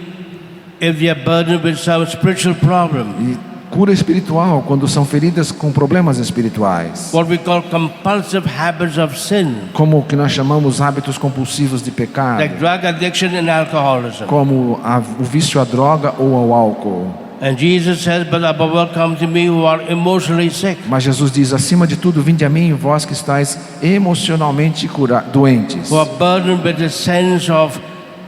if they're burdened with some spiritual problem. E cura espiritual quando são feridas com problemas espirituais, What we call compulsive habits of sin, como o que nós chamamos hábitos compulsivos de pecado, like drug addiction and alcoholism. como o vício à droga ou ao álcool. And Jesus says, but above all come to me who are emotionally sick. Mas Jesus diz: acima de tudo, vinde a mim, vós que estáis emocionalmente doentes, Who are burdened with the sense of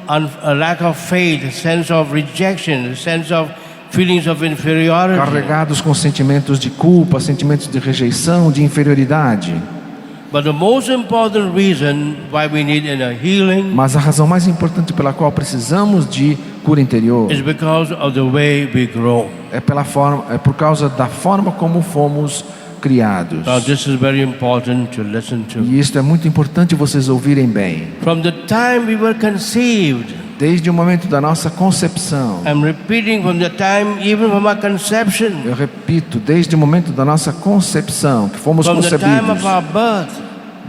a lack of faith, a sense of rejection, a sense of feelings of inferiority. carregados com sentimentos de culpa, sentimentos de rejeição, de inferioridade. But the most important reason why we need inner healing Mas a razão mais importante pela qual precisamos de cura interior is because of the way we grow. é por causa da forma como fomos criados. Now this is very important to listen to. E isto é muito importante vocês ouvirem bem. From the time we were conceived, Desde o momento da nossa concepção, I'm repeating from the time even from our conception, eu repito, desde o momento da nossa concepção, que fomos from the time concebidos, of our birth,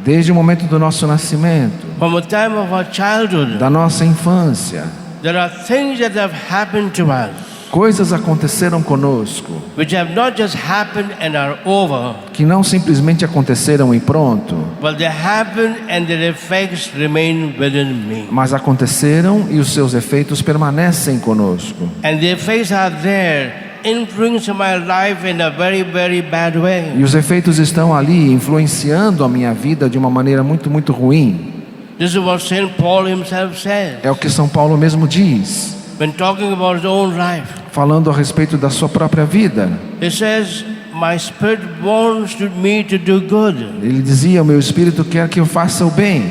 desde o momento do nosso nascimento, from the time of our childhood, da nossa infância, there are things that have happened to us coisas aconteceram conosco which have not just happened and are over, que não simplesmente aconteceram e pronto, but they happened and their effects remain within me. mas aconteceram e os seus efeitos permanecem conosco. And the effects are there influencing my life in a very, very bad way. E os efeitos estão ali influenciando a minha vida de uma maneira muito, muito ruim. This is what St. Paul himself says É o que São Paulo mesmo diz, when talking about his own life. falando a respeito da sua própria vida. He says, my spirit wants me to do good. Ele dizia: o meu espírito quer que eu faça o bem,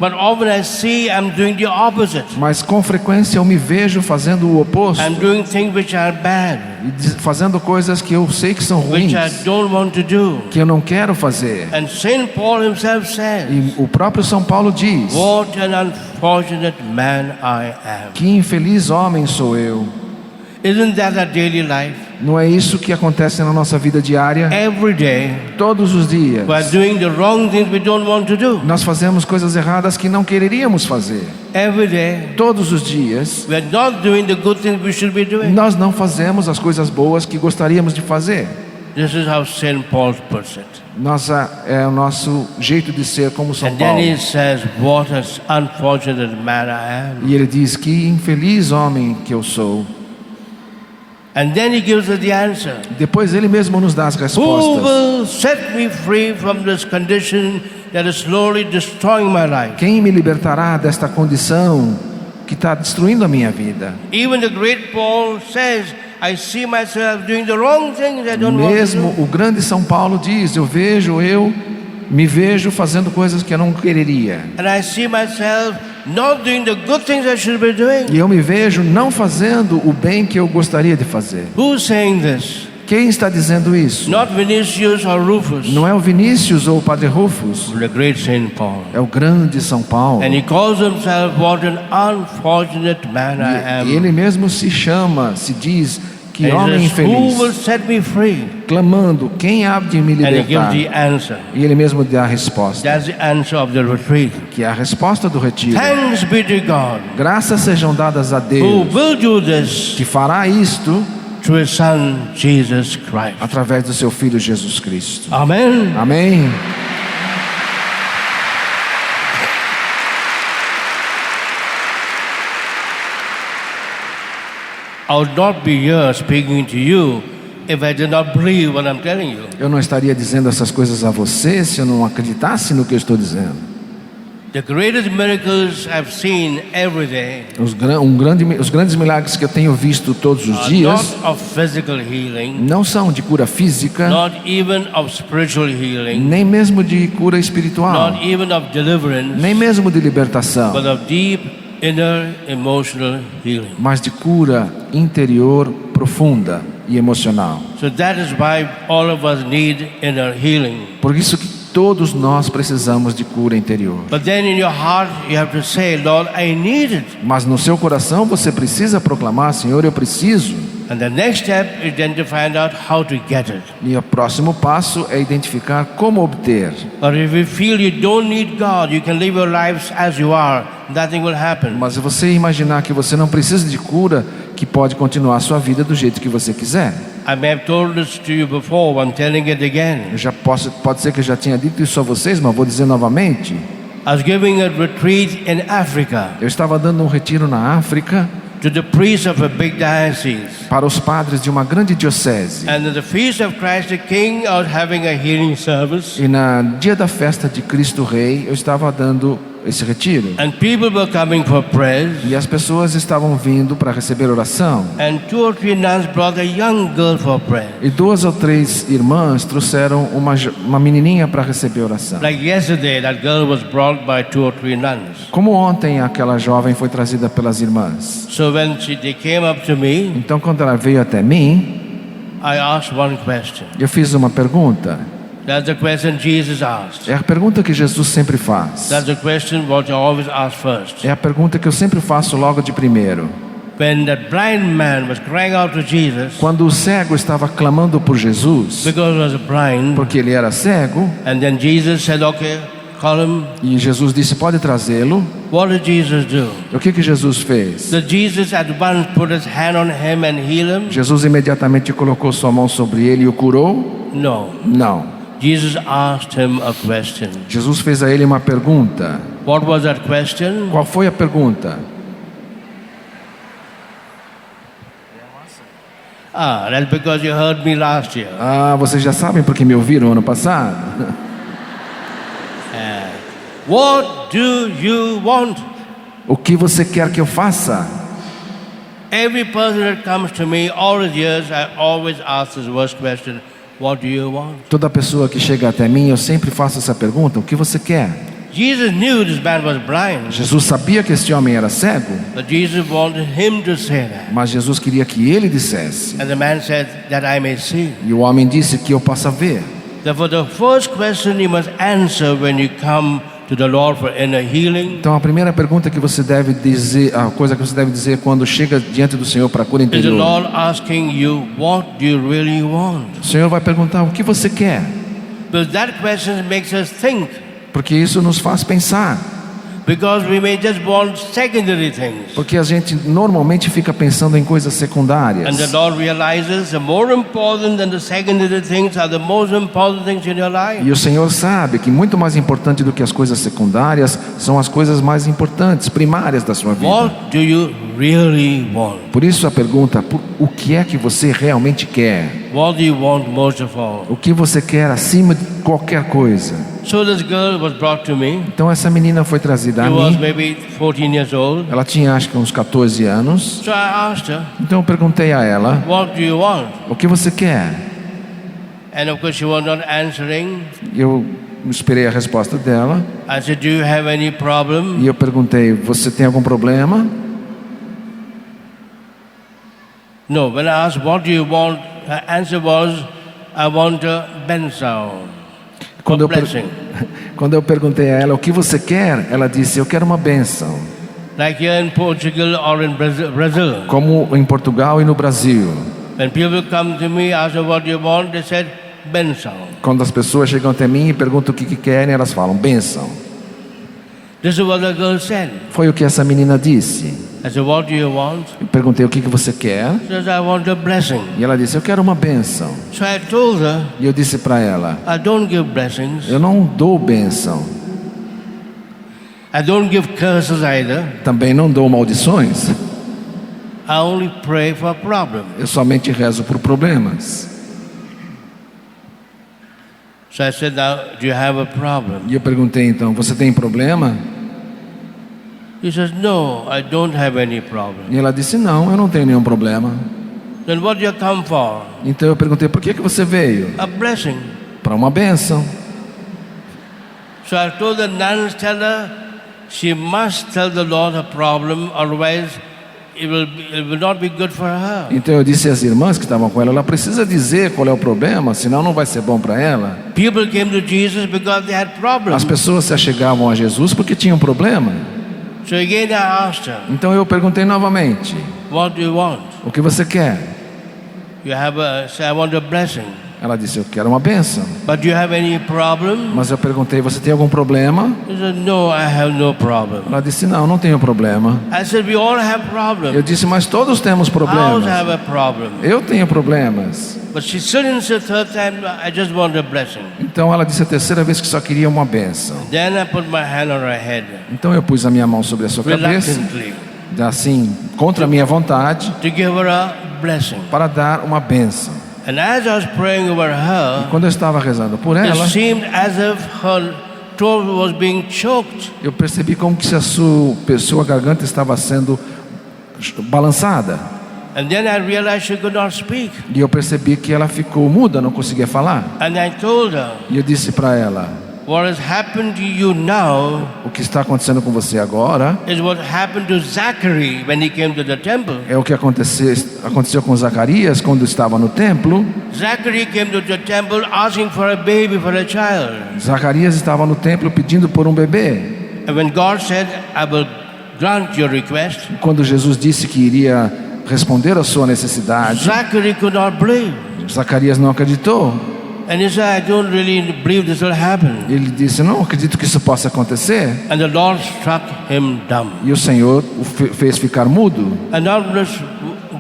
But often I see I'm doing the opposite. Mas com frequência eu me vejo fazendo o oposto, I'm doing things which are bad, fazendo coisas que eu sei que são ruins, which I don't want to do. que eu não quero fazer. And Saint Paul himself says, E o próprio São Paulo diz: what an unfortunate man I am. que infeliz homem sou eu. Isn't that a daily life? Não é isso que acontece na nossa vida diária? Every day, Todos os dias we're doing the wrong things we don't want to do. nós fazemos coisas erradas que não quereríamos fazer. Every day, Todos os dias we're not doing the good things we should be doing. nós não fazemos as coisas boas que gostaríamos de fazer. This is how Saint Paul puts it. É o nosso jeito de ser como São And then Paulo. he says, what an unfortunate man I am. E ele diz: que infeliz homem que eu sou. And then he gives us the answer. Depois ele mesmo nos dá as Who respostas. will set me free from this condition that is slowly destroying my life? Quem me libertará desta condição que está destruindo a minha vida? Even the great Paul says, I see myself doing the wrong things I don't want to Mesmo do. o grande São Paulo diz: eu me vejo fazendo coisas que eu não quereria. And I see myself not doing the good things I should be doing. E eu me vejo não fazendo o bem que eu gostaria de fazer. Who's saying this? Quem está dizendo isso? Not Vinicius or Rufus. Não é o Vinícius ou o Padre Rufus, The great Saint Paul. é o grande São Paulo. And he calls himself, what an unfortunate man I am. E ele mesmo se diz: que And homem he says, who will infeliz, set me free? clamando: quem há de me And he gives libertar? the answer. E ele mesmo dá a resposta, That's the answer of the retreat. que é a resposta do retiro. Thanks be to God, Graças sejam dadas a who Deus, will do this que fará isto through his Son, Jesus Christ. através do seu Filho Jesus Cristo. Amen. Amém. I would not be here speaking to you if I did not believe what I'm telling you. Eu não estaria dizendo essas coisas a você se eu não acreditasse no que eu estou dizendo. The greatest miracles I've seen every day Os grandes milagres que eu tenho visto todos os are dias not of physical healing, não são de cura física, not even of spiritual healing, nem mesmo de cura espiritual, not even of deliverance, nem mesmo de libertação, but of deep inner emotional healing. mas de cura interior profunda e emocional. So that is why all of us need inner healing. Por isso que todos nós precisamos de cura interior. But then in your heart you have to say, Lord, I need it. Mas no seu coração você precisa proclamar: Senhor, eu preciso. And the next step is then to find out how to get it. E o próximo passo é identificar como obter. But if you feel you don't need God, you can live your lives as you are. Nothing will happen. Mas se você imaginar que você não precisa de cura, que pode continuar a sua vida do jeito que você quiser. I may have told this to you before, I'm telling it again. Pode ser que eu já tinha dito isso a vocês, mas vou dizer novamente. I was giving a retreat in Africa Eu estava dando um retiro na África to the priests of a big diocese. para os padres de uma grande diocese. And at the feast of Christ the King, I was having a healing service. E no dia da festa de Cristo Rei, eu estava dando esse retiro. And people were coming for prayers. E as pessoas estavam vindo para receber oração. And 2 or 3 nuns brought a young girl for prayer. E 2 ou 3 irmãs trouxeram uma menininha para receber oração. Like yesterday, that girl was brought by 2 or 3 nuns. Como ontem aquela jovem foi trazida pelas irmãs. So when they came up to me, Então quando ela veio até mim, I asked one question. eu fiz uma pergunta. That's the question Jesus asked. É a pergunta que Jesus sempre faz. That's the question what I always ask first. É a pergunta que eu sempre faço logo de primeiro. When that blind man was crying out to Jesus, Quando o cego estava clamando por Jesus, because he was blind, porque ele era cego, and then Jesus said, okay, call him. e Jesus disse: pode trazê-lo. What did Jesus do? O que Jesus fez? Did Jesus at once put his hand on him and heal him? Jesus imediatamente colocou sua mão sobre ele e o curou? No. Não. Jesus asked him a question. Jesus fez a ele uma pergunta. What was that question? Qual foi a pergunta? That's because you heard me last year. Vocês já sabem porque me ouviram ano passado. What do you want? O que você quer que eu faça? Every person that comes to me all the years, I always ask this first question, what do you want? Toda pessoa que chega até mim, eu sempre faço essa pergunta: o que você quer? Jesus knew this man was blind, Jesus sabia que este homem era cego, but Jesus wanted him to say that. mas Jesus queria que ele dissesse. And the man said, that I may see. E o homem disse que eu possa ver. Therefore, the first question you must answer when you come to the Lord for inner healing Então a primeira pergunta que você deve dizer, a coisa que você deve dizer quando chega diante do Senhor para a cura is the interior. Lord asking you, what do you really want? O Senhor vai perguntar: o que você quer? Because that question makes us think. Porque isso nos faz pensar. Because we may just want secondary things. Porque a gente normalmente fica pensando em coisas secundárias. And the Lord realizes the more important than the secondary things are the most important things in your life. E o Senhor sabe que muito mais importante do que as coisas secundárias são as coisas mais importantes, primárias da sua vida. What do you really want? Por isso a pergunta: o que é que você realmente quer? What do you want most of all? O que você quer acima de qualquer coisa? So this girl was brought to me. Então essa menina foi trazida She a was mim. maybe 14 years old. Ela tinha acho que uns 14 anos. So I asked her, Então eu perguntei a ela: what do you want? o que você quer? And of course she was not answering. Eu esperei a resposta dela. I said, do you have any problem? E eu perguntei: você tem algum problema? No. When I asked, what do you want? Her answer was, I want a benção. Quando eu, Blessing. quando eu perguntei a ela: o que você quer? Ela disse: eu quero uma bênção. Like here in Portugal or in Brazil. Como em Portugal e no Brasil. When people come to me, ask them what do you want, they said, benção. Quando as pessoas chegam até mim e perguntam o que querem, elas falam: bênção. This is what the girl said. Foi o que essa menina disse. I said, what do you want? Eu perguntei: o que você quer? She says, I want a blessing. E ela disse: eu quero uma bênção. So I told her, E eu disse para ela: I don't give blessings. eu não dou bênção. I don't give curses either. Também não dou maldições. I only pray for problems. Eu somente rezo por problemas. So I said, now, do you have a problem? E eu perguntei então: você tem problema? He says, no, I don't have any problem. E ela disse: não, eu não tenho nenhum problema. Then what do you come for? Então eu perguntei: por que você veio? A blessing. Para uma bênção. So I told the nuns, tell her, she must tell the Lord her problem, otherwise it will not be good for her. Então eu disse às irmãs que estavam com ela precisa dizer qual é o problema, senão não vai ser bom para ela. People came to Jesus because they had problems. As pessoas se achegavam a Jesus porque tinham problema. So again I asked her, Então eu perguntei novamente: what do you want? o que você quer? You have say, I want a blessing. Ela disse: eu quero uma bênção. But do you have any problem? Mas eu perguntei: você tem algum problema? He said, no, I have no problem. Ela disse: não, não tenho problema. I said, we all have problems. Eu disse: mas todos temos I also problemas. have a problem. Eu tenho problemas. But she said in the third time, I just want a blessing. Então ela disse a terceira vez que só queria uma bênção. Then I put my hand on her head, Então eu pus a minha mão sobre a sua cabeça, reluctantly, assim, contra a minha vontade, to give her a blessing. para dar uma bênção. And as I was praying over her, Quando eu estava rezando por it ela, seemed as if her throat was being choked. eu percebi como que a sua garganta estava sendo balançada. And then I realized she could not speak. E eu percebi que ela ficou muda, não conseguia falar. And I told her, E eu disse para ela: what has happened to you now o que está acontecendo com você agora is what happened to Zachary when he came to the temple. é o que aconteceu com Zacarias quando estava no templo. Zachary came to the temple asking for a baby, for a child. Zacarias estava no templo pedindo por um bebê. And when God said, I will grant your request, Quando Jesus disse que iria responder à sua necessidade, Zachary could not believe. Zacarias não acreditou. And he said, I don't really believe this will happen. Ele disse: não acredito que isso possa acontecer. And the Lord struck him dumb. E o Senhor o fez ficar mudo. And now this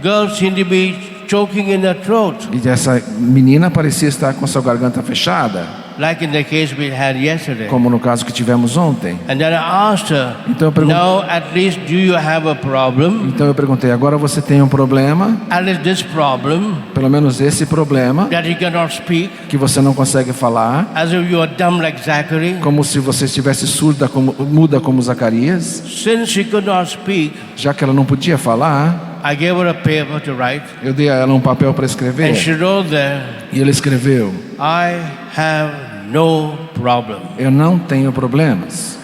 girl seemed to be choking in her throat, E essa menina parecia estar com sua garganta fechada, like in the case we had yesterday. como no caso que tivemos ontem. And then I asked her, Então eu perguntei, now at least do you have a problem? agora você tem um problema, At least this problem, pelo menos esse problema, that you cannot speak, que você não consegue falar, as if you are dumb like Zachary. como se você estivesse muda como Zacarias. Since she could not speak, Já que ela não podia falar, I gave her a paper to write. eu dei a ela um papel para And escrever. she wrote there, E ela escreveu: I have no problem. eu não tenho problemas.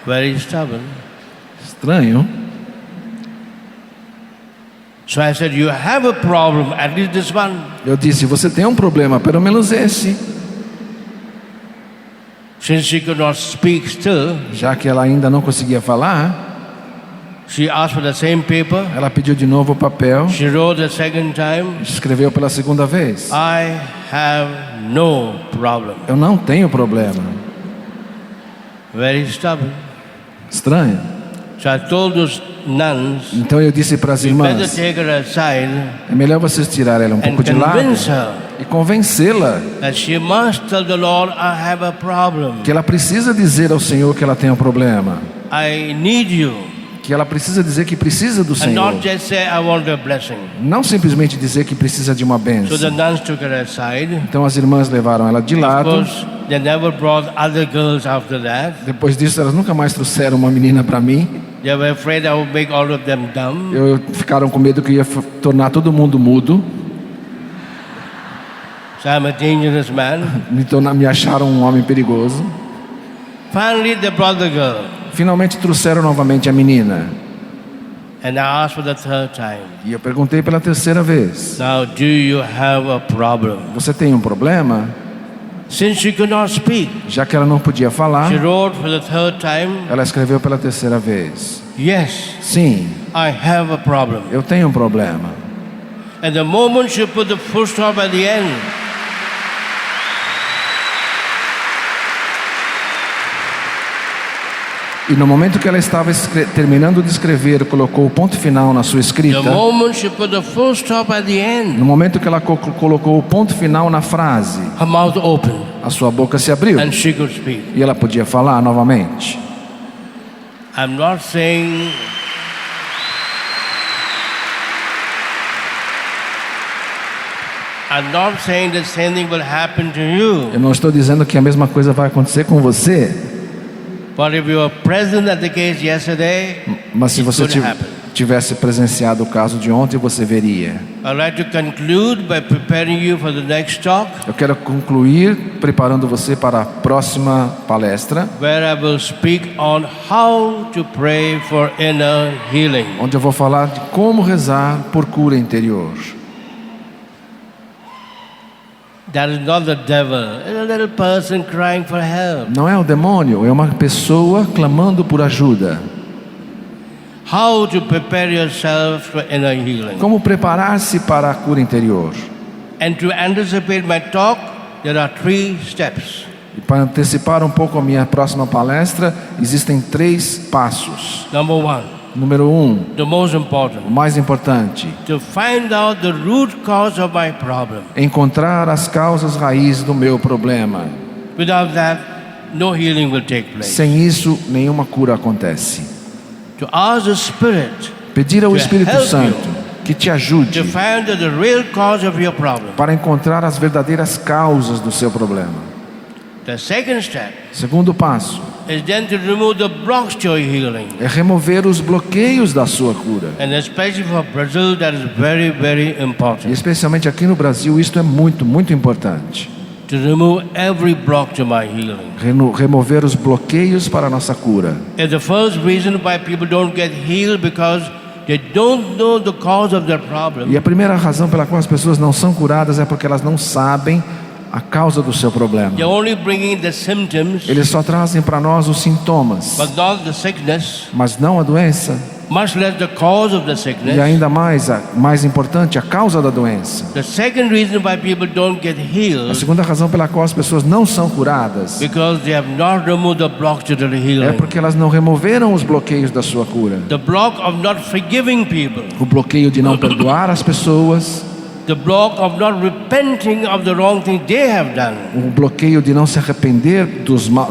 Very stubborn. Estranho. So I said, you have a problem, at least this one. Eu disse, você tem um problema, pelo menos esse. Since she could not speak still, Já que ela ainda não conseguia falar, she asked for the same paper. ela pediu de novo o papel, She wrote the second time, escreveu pela segunda vez. I have no problem. Eu não tenho problema. Very stubborn. Estranho. So I told those nuns, Então eu disse para as you better irmãs, take her aside é melhor vocês tirarem ela um and pouco de lado convince her e convencê-la that she must tell the Lord, I have a problem. que ela precisa dizer ao Senhor que ela tem um problema, I need you. que ela precisa dizer que precisa do And Senhor, not just say, I want a blessing. não simplesmente dizer que precisa de uma So bênção. the nuns took her aside. Então as irmãs levaram ela de Of lado. course, they never brought other girls after that. Depois disso elas nunca mais trouxeram uma menina para mim. They were afraid I would make all of them dumb. Ficaram com medo que ia tornar todo mundo mudo. So I'm a dangerous man. Me acharam um homem perigoso. Finally, they brought the girl. Finalmente trouxeram novamente a menina. And I asked for the third time. E eu perguntei pela terceira vez, Now, do you have a problem? você tem um problema? Since she could not speak, Já que ela não podia falar, she wrote for the third time, ela escreveu pela terceira vez. yes, Sim, I have a problem. eu tenho um problema. And the moment she put the full stop at the end, E no momento que ela estava terminando de escrever, colocou o ponto final na sua the escrita. moment she put the full stop at the end, No momento que ela colocou o ponto final na frase, her mouth opened a sua boca se abriu and she could speak. e ela podia falar novamente. I'm not saying the same thing will happen to you. Eu não estou dizendo que a mesma coisa vai acontecer com você, But if you were present at the case yesterday, mas se it você could happen. tivesse presenciado o caso de ontem, você veria. I'd like to conclude by preparing you for the next talk, Eu quero concluir preparando você para a próxima palestra, where I will speak on how to pray for inner healing. onde eu vou falar de como rezar por cura interior. That is not the devil. It's a little person crying for help. Não é o demônio, é uma pessoa clamando por ajuda. How to prepare yourself for inner healing. Como preparar-se para a cura interior? And to anticipate my talk, there are 3 steps. E para antecipar um pouco a minha próxima palestra, existem 3 passos. Number 1, Número 1, the most important, o mais importante, to find out the root cause of my problem. encontrar as causas raízes do meu problema. Without that, no healing will take place. Sem isso, nenhuma cura acontece. To ask the Spirit Pedir ao To Espírito help Santo que te to ajude find out the real cause of your problem. para encontrar as verdadeiras causas do seu problema. The second step Segundo passo is then to remove the blocks to your healing. é remover os bloqueios da sua cura. And especially for Brazil, that is very, very E important. especialmente aqui no Brasil, isto é muito, muito importante. To remove every block to my healing. Remover os bloqueios para a nossa cura. And the first reason why people don't get healed because they don't know the cause of their problem. E a primeira razão pela qual as pessoas não são curadas é porque elas não sabem a causa do seu problema. They're only bringing the symptoms, Eles só trazem para nós os sintomas, but not the sickness, mas não a doença. much less the cause of the E sickness. ainda mais importante, a causa da doença. The second reason why people don't get A healed segunda razão pela qual as pessoas não são curadas because they have not removed the blocks to the é healing. porque elas não removeram os bloqueios da sua cura. The block of not forgiving people. O bloqueio de não perdoar as pessoas, The block of not repenting of the wrong thing they have done. o bloqueio de não se arrepender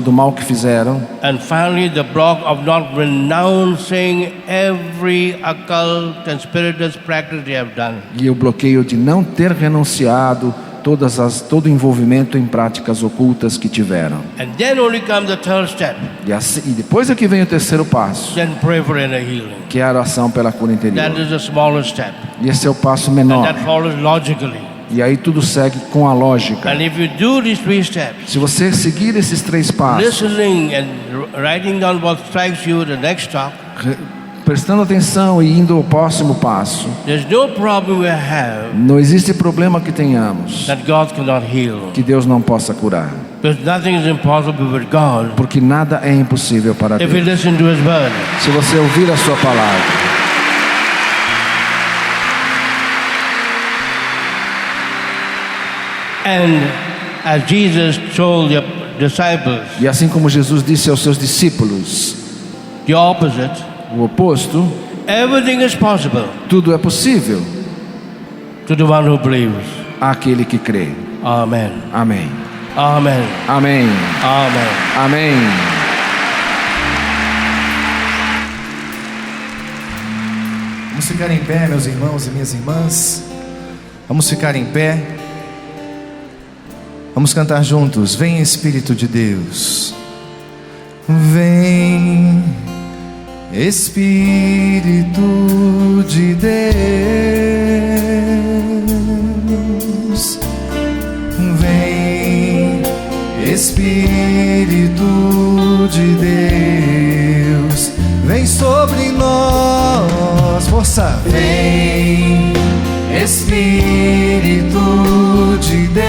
do mal que fizeram. And finally, the block of not renouncing every occult and spiritus practice they have done. E o bloqueio de não ter renunciado todo o envolvimento em práticas ocultas que tiveram. And then only comes the third step. E depois é que vem o terceiro passo, Then pray for inner healing. que é a oração pela cura That interior. is the smallest step. E esse é o passo And menor. that follows logically. E aí tudo segue com a lógica. And if you do these 3 steps, Se você seguir esses 3 passos, listening and writing down what strikes you, the next stop, prestando atenção e indo ao próximo passo, there's no problem we have não existe problema que tenhamos that God cannot heal. que Deus não possa curar, Because nothing is impossible with God porque nada é impossível para if we Deus. listen to His word. Se você ouvir a sua palavra. And as Jesus told the disciples, E assim como Jesus disse aos seus discípulos, the opposite, o oposto, everything is possible tudo é possível to the one who believes. àquele que crê. Amen. Amém. Amen. Amém. Amen. Amém. Vamos ficar em pé, meus irmãos e minhas irmãs. Vamos ficar em pé. Vamos cantar juntos. Vem, Espírito de Deus. Vem, Espírito de Deus. Vem, Espírito de Deus. Vem sobre nós, força. Vem, Espírito de Deus.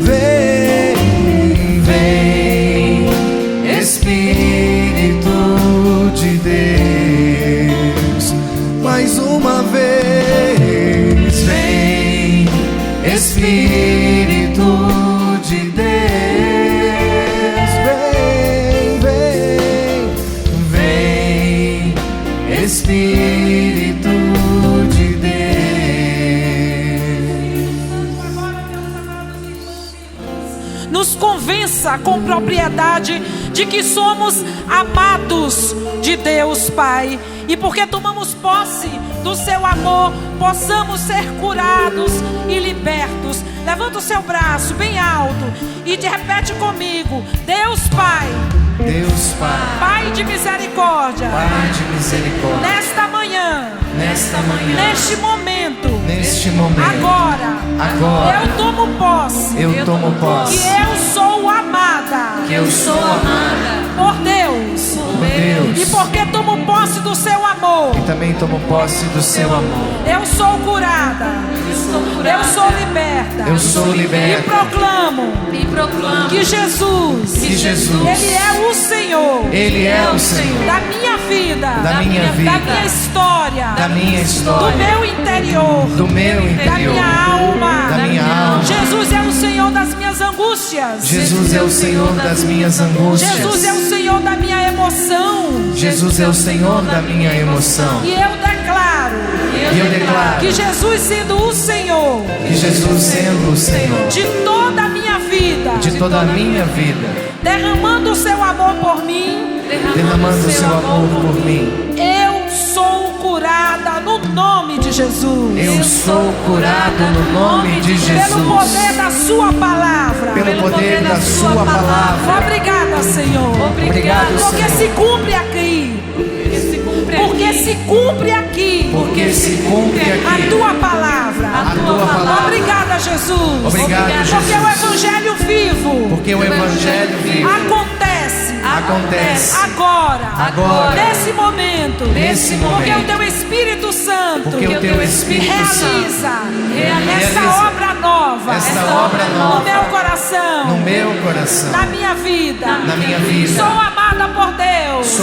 Vem, vem, Espírito de Deus. Mais uma vez, vem, Espírito de Deus. Espírito de Deus, nos convença com propriedade de que somos amados de Deus Pai, e porque tomamos posse do seu amor, possamos ser curados e libertos. Levanta o seu braço bem alto e repete comigo: Deus Pai, Deus Pai, Pai de misericórdia, Pai de misericórdia, nesta manhã, neste momento, agora, eu tomo posse, que eu sou amada, por Deus, e porque tomo posse do seu amor, e também tomo posse do seu amor, eu sou curada, eu sou liberta, e proclamo que Jesus, Ele é o Senhor, da minha vida, da minha história, do meu interior, da minha alma. Jesus é o Senhor das minhas angústias. Jesus é o Senhor das minhas angústias. Jesus é o Senhor da minha emoção. Jesus é o Senhor da minha emoção. E eu declaro que Jesus sendo o Senhor, de toda a minha vida, derramando o seu amor por mim, eu sou curada no nome de Jesus. Eu sou curado no nome de Jesus. Pelo poder da sua palavra. Obrigada, Senhor. Obrigado, porque Senhor. se cumpre aqui. Porque se cumpre aqui a tua palavra. Obrigada, Jesus. Obrigado, porque Jesus. o Evangelho vivo acontece agora, nesse momento, porque o teu Espírito Santo realiza essa obra nova no meu coração, na minha vida. Sou amada por Deus.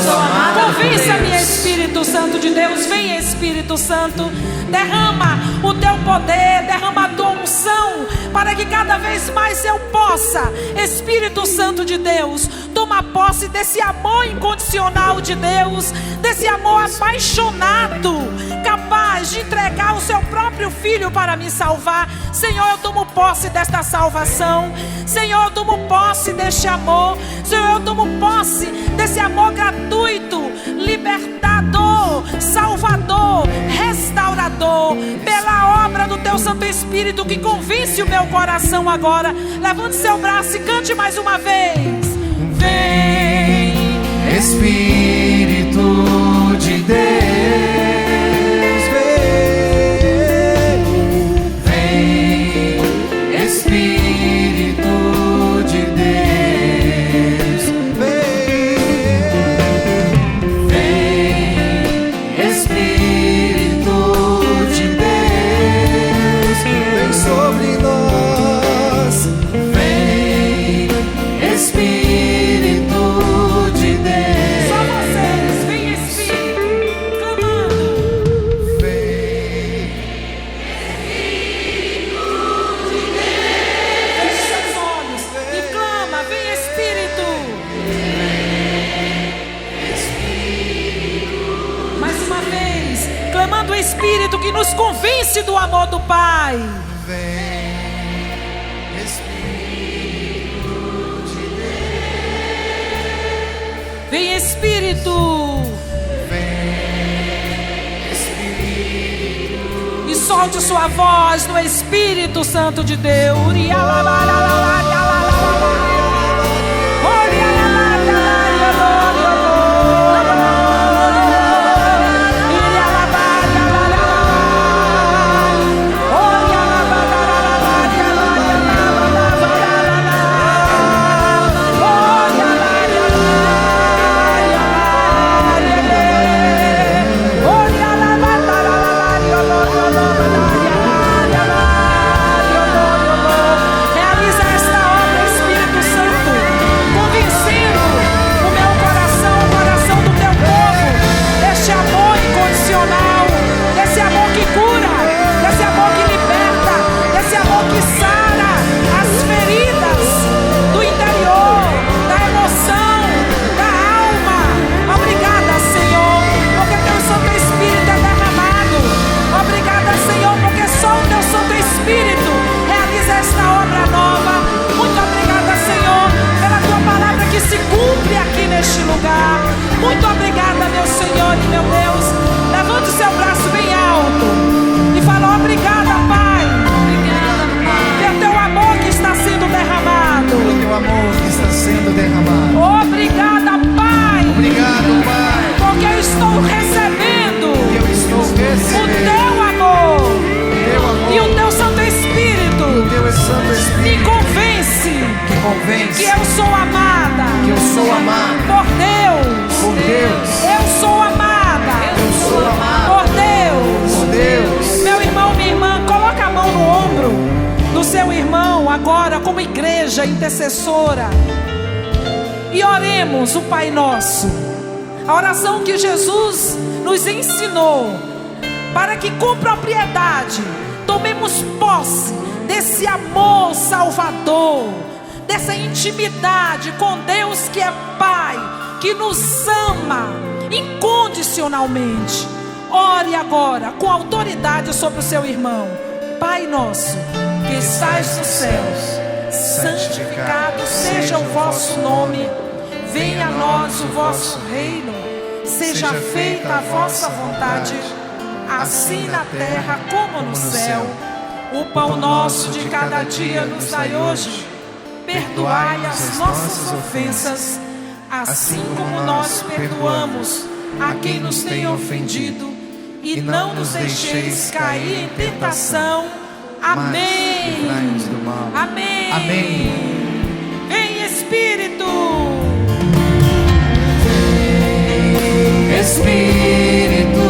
Convença-me, Espírito Santo de Deus. Vem, Espírito Santo, derrama o teu poder, derrama a tua unção, para que cada vez mais eu possa, Espírito Santo de Deus, tomar posse desse amor incondicional de Deus, desse amor apaixonado, capaz de entregar o seu próprio Filho para me salvar. Senhor, eu tomo posse desta salvação. Senhor, eu tomo posse deste amor. Senhor, eu tomo posse desse amor gratuito, libertador, salvador, restaurador, pela obra do teu Santo Espírito que convence o meu coração agora. Levante seu braço e cante mais uma vez. Vem, Espírito de Deus, clamando o Espírito que nos convence do amor do Pai. Vem, Espírito de Deus. Vem, Espírito. Vem, Espírito. E solte sua voz no Espírito Santo de Deus. Muito obrigada, meu Senhor e meu Deus. Levante o seu braço bem alto e fala: obrigada, Pai. Obrigada, Pai. Pelo teu amor que está sendo derramado. Pelo teu amor que está sendo derramado. Obrigada, Pai. Obrigado, Pai. Porque eu estou recebendo o teu amor. E o teu Santo Espírito me convence que eu sou amada. Por Deus. Eu sou amada. Por Deus. Meu irmão, minha irmã, coloca a mão no ombro do seu irmão agora, como igreja intercessora, e oremos o Pai Nosso, a oração que Jesus nos ensinou, para que com propriedade tomemos posse desse amor salvador, dessa intimidade com Deus que é Pai, que nos ama incondicionalmente. Ore agora com autoridade sobre o seu irmão. Pai nosso que estais nos céus, santificado seja o vosso nome. Venha a nós o vosso reino. Seja feita a vossa vontade, assim na terra como no céu. O pão nosso de cada dia nos dai hoje. Perdoai as nossas ofensas, assim como nós perdoamos a quem nos tem ofendido, e não nos deixeis cair em tentação. Amém. Amém. Amém. Vem, Espírito. Espírito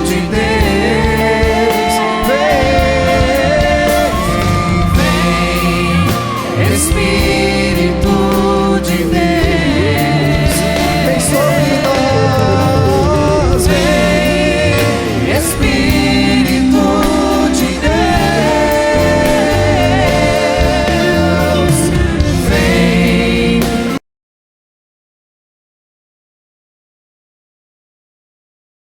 de Deus, vem, Espírito.